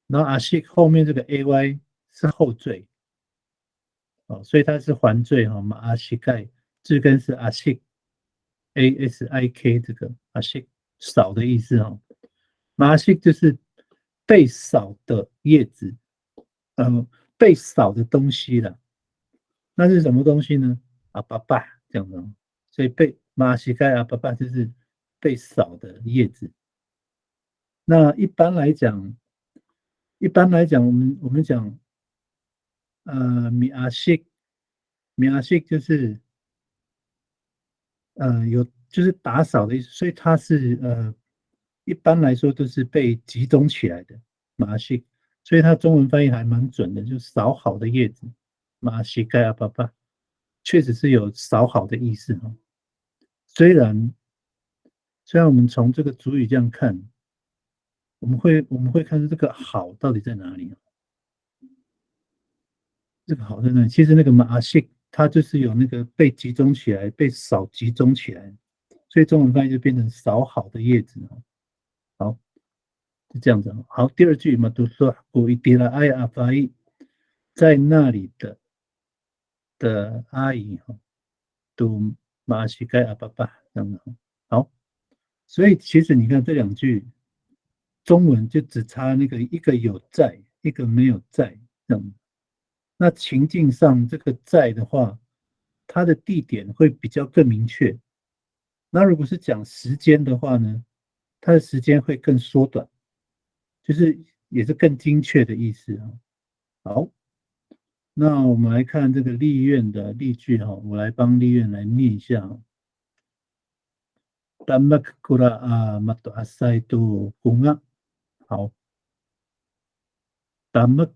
Speaker 1: 然后阿西后面这个 ay 是后缀，哦，所以它是环缀哈，马阿西盖字根是阿西 asik 这个阿西扫的意思哈，马阿西就是被扫的叶子，被扫的东西了。那是什么东西呢？阿爸爸这样的，所以被马西盖阿爸爸就是被扫的叶子。那一般来讲，我们讲米阿西就是就是打扫的意思，所以它是一般来说都是被集中起来的马西，所以它中文翻译还蛮准的，就扫好的叶子。马西盖阿爸爸确实是有扫好的意思哈。虽然我们从这个主语这样看，我们会看出这个好到底在哪里？这个好在哪里？其实那个马西它就是有那个被集中起来、被扫集中起来，所以中文翻译就变成扫好的叶子。好，就这样子。好，第二句嘛，都说古伊迪拉埃阿法伊在那里的阿姨哈，都马西盖阿爸爸这样的。好，所以其实你看这两句中文就只差那个一个有在，一个没有在这样。那情境上这个在的话，它的地点会比较更明确。那如果是讲时间的话呢，它的时间会更缩短，就是也是更精确的意思啊。好，那我们来看这个立院的例句哈，我来帮立院来念一下。Tamak kura matu asai tu kunga。好，tamak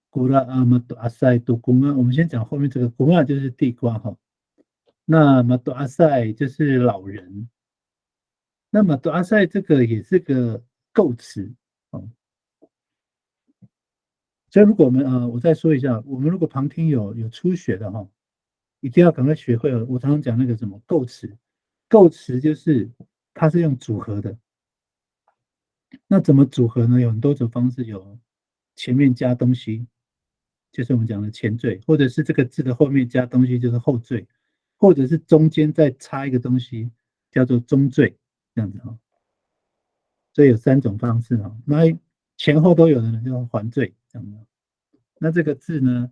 Speaker 1: kura matu asai tu kunga。我们先讲后面这个 kunga 就是地瓜哈。那matu asai 就是老人。那matu asai 这个也是个构词哦。所以如果我们我再说一下，我们如果旁听有初学的哈，一定要赶快学会了。我常常讲那个什么构词，构词就是它是用组合的。那怎么组合呢？有很多种方式，有前面加东西，就是我们讲的前缀，或者是这个字的后面加东西就是后缀，或者是中间再插一个东西叫做中缀，这样子哈。所以有3种方式哈。那前后都有的呢，叫环缀这样子。那这个字呢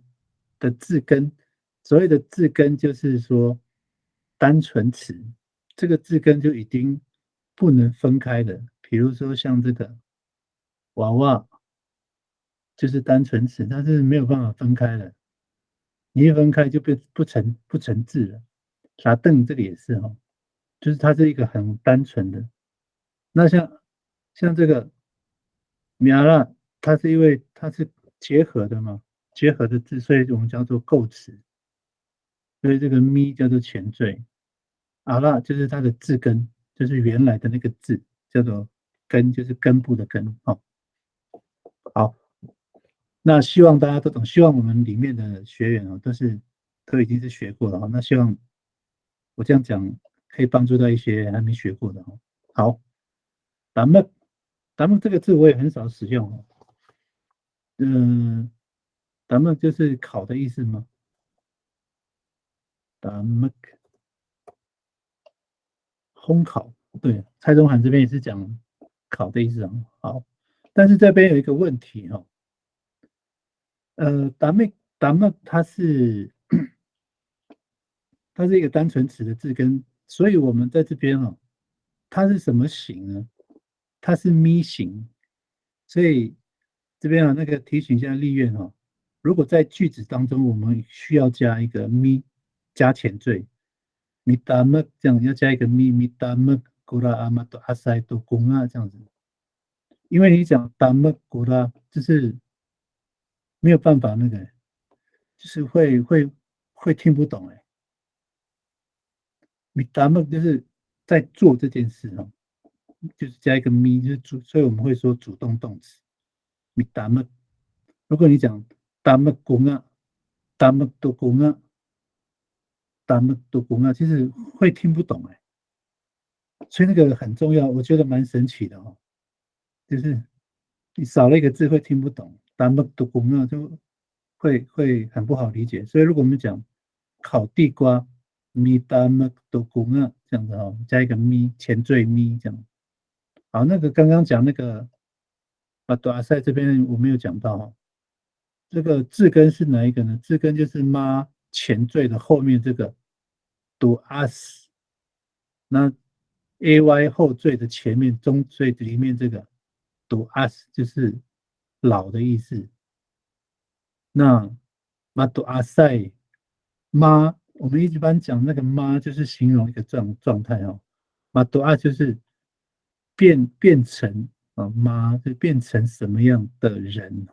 Speaker 1: 的字根，所谓的字根就是说单纯词，这个字根就已经不能分开的。比如说像这个娃娃，就是单纯词，它是没有办法分开的。你一分开就不成字了。傻凳这个也是哈，就是它是一个很单纯的。那像这个米阿拉，它是因为它是结合的嘛，结合的字，所以我们叫做构词。所以这个咪叫做前缀，阿拉就是它的字根，就是原来的那个字，叫做根，就是根部的根。好，那希望大家都懂，希望我们里面的学员都已经是学过了。那希望我这样讲可以帮助到一些还没学过的。好，达木这个字我也很少使用。达木就是考的意思吗？达木烘烤，对，蔡宗涵这边也是讲考的意思。好，但是这边有一个问题哈，达木它是一个单纯词的字根，所以我们在这边它是什么形呢？它是咪形，所以这边那个提醒一下立院如果在句子当中我们需要加一个咪，加前缀，咪达木这样要加一个咪达木古拉阿玛多阿塞多公啊这样子，因为你讲达木古拉就是没有办法那个，就是会听不懂咪达木就是在做这件事就是加一个咪，就是所以我们会说主动动词咪达木。如果你讲达木公啊，达木多公啊，达木多公啊，其实会听不懂所以那个很重要，我觉得蛮神奇的就是你少了一个字会听不懂，达木多公啊就会很不好理解。所以如果我们讲烤地瓜，咪达木多公啊这样子加一个咪前缀咪这样。好，那个刚刚讲那个多阿塞这边我没有讲到这个字根是哪一个呢？字根就是妈前缀的后面这个读 us， 那 ay 后缀的前面中缀里面这个读 us 就是老的意思。那妈读阿塞妈，我们一般讲那个妈就是形容一个状态妈读阿就是变成妈就变成什么样的人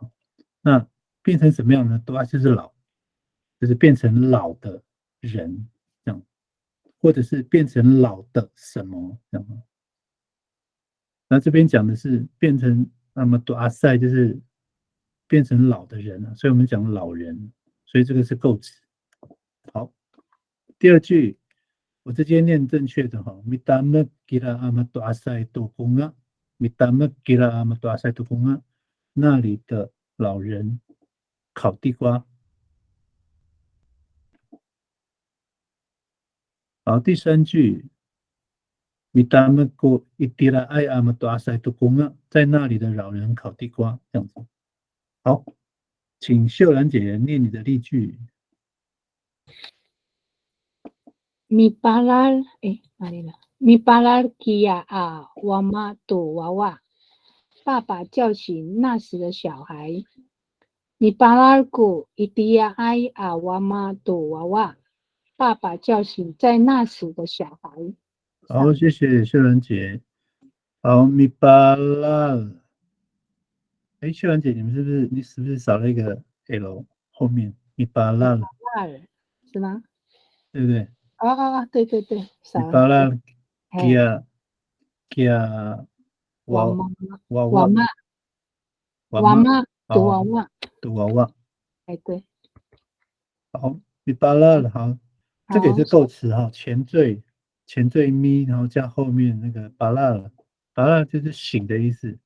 Speaker 1: 那变成什么样呢？读阿就是老，就是变成老的人这样，或者是变成老的什么这样。那这边讲的是变成那么读阿塞就是变成老的人所以我们讲老人，所以这个是构词。好，第二句我直接念正确的mitama kira amatu asai tukunga mitama kira amatu asai tukunga 那里的老人烤地瓜。好，第3句mitama ko itira ai amatu asai tukunga 在那里的老人烤地瓜这样子。好，请秀兰姐念你的例句。
Speaker 2: 米巴拉基亚娃妈朵娃娃，爸爸叫醒那时的小孩。米巴拉古伊迪亚埃娃妈朵娃娃，爸爸叫醒在那时的小孩。
Speaker 1: 好，谢谢秀兰姐。好，米巴拉。秀兰姐，你是不是少了一个 L 后面？米巴拉
Speaker 2: 是吗？
Speaker 1: 对不对？
Speaker 2: 对，少了。
Speaker 1: 米巴拉基亚娃
Speaker 2: 妈赌娃娃，
Speaker 1: 赌娃娃。
Speaker 2: 哎，对，
Speaker 1: 好，米巴拉了，好，这个也是构词哈，前缀咪，然后加后面那个巴拉了，巴拉就是醒的意思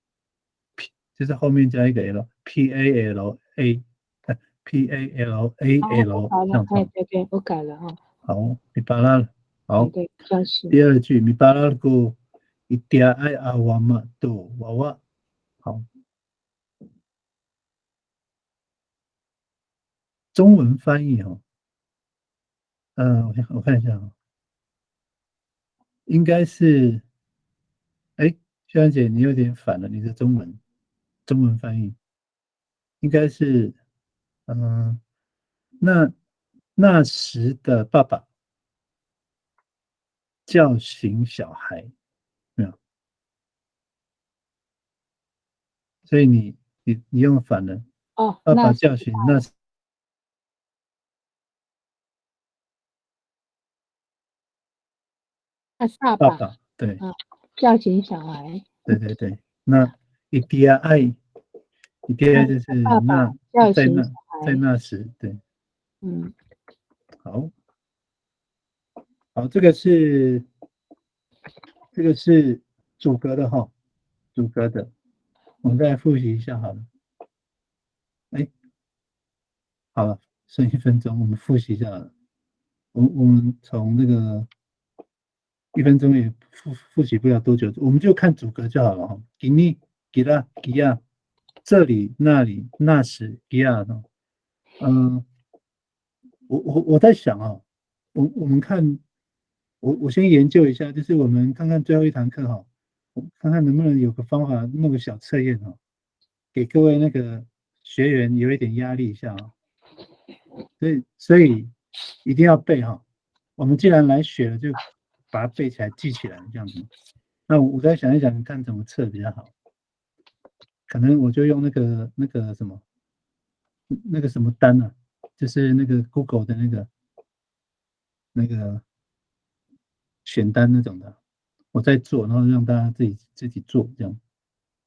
Speaker 1: ，P 就是后面加一个 L，P A L A，P A L A L 这样子。
Speaker 2: 对，我改了哈。
Speaker 1: 好，米巴拉了，好，
Speaker 2: 对，消失。
Speaker 1: 第二句米巴拉了个一点爱阿娃嘛赌娃娃，好。中文翻译哦，我看一下啊，应该是，哎，秀兰姐，你有点反了，你的中文翻译应该是，嗯，那时的爸爸叫醒小孩，没有，所以你用反了，
Speaker 2: 哦，
Speaker 1: 爸爸叫醒那时爸爸，对，
Speaker 2: 叫醒小孩，
Speaker 1: 对，那一滴爱，一滴爱就是那在那时，对，好，这个是主格的哈，主格的，我们再来复习一下好了。哎，好了，剩1分钟，我们复习一下好了。我们从那个1分钟也复习不了多久，我们就看主格就好了哈。给你，给他，给呀，这里、那里、那时、给呀的。我在想啊，我们看，我先研究一下，就是我们看看最后一堂课哈，看看能不能有个方法弄个小测验哈，给各位那个学员有一点压力一下啊。所以一定要背哈。我们既然来学了，就把它背起来、记起来这样子。那我再想一想，看怎么测比较好。可能我就用那个什么单啊，就是那个 Google 的那个选单那种的，我在做，然后让大家自己做这样，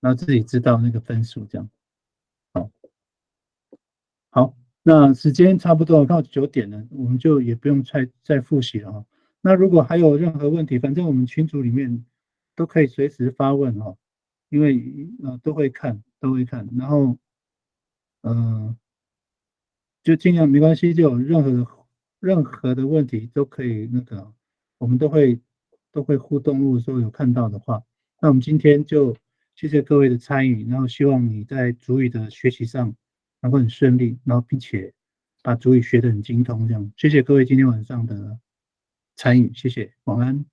Speaker 1: 然后自己知道那个分数这样。好，那时间差不多到9点了，我们就也不用再复习了哈。那如果还有任何问题，反正我们群组里面都可以随时发问哈，因为都会看，然后就尽量没关系，就有任何的问题都可以那个，我们都会互动，如果说有看到的话，那我们今天就谢谢各位的参与，然后希望你在主语的学习上能够很顺利，然后并且把主语学得很精通，这样。谢谢各位今天晚上的参与，谢谢，晚安。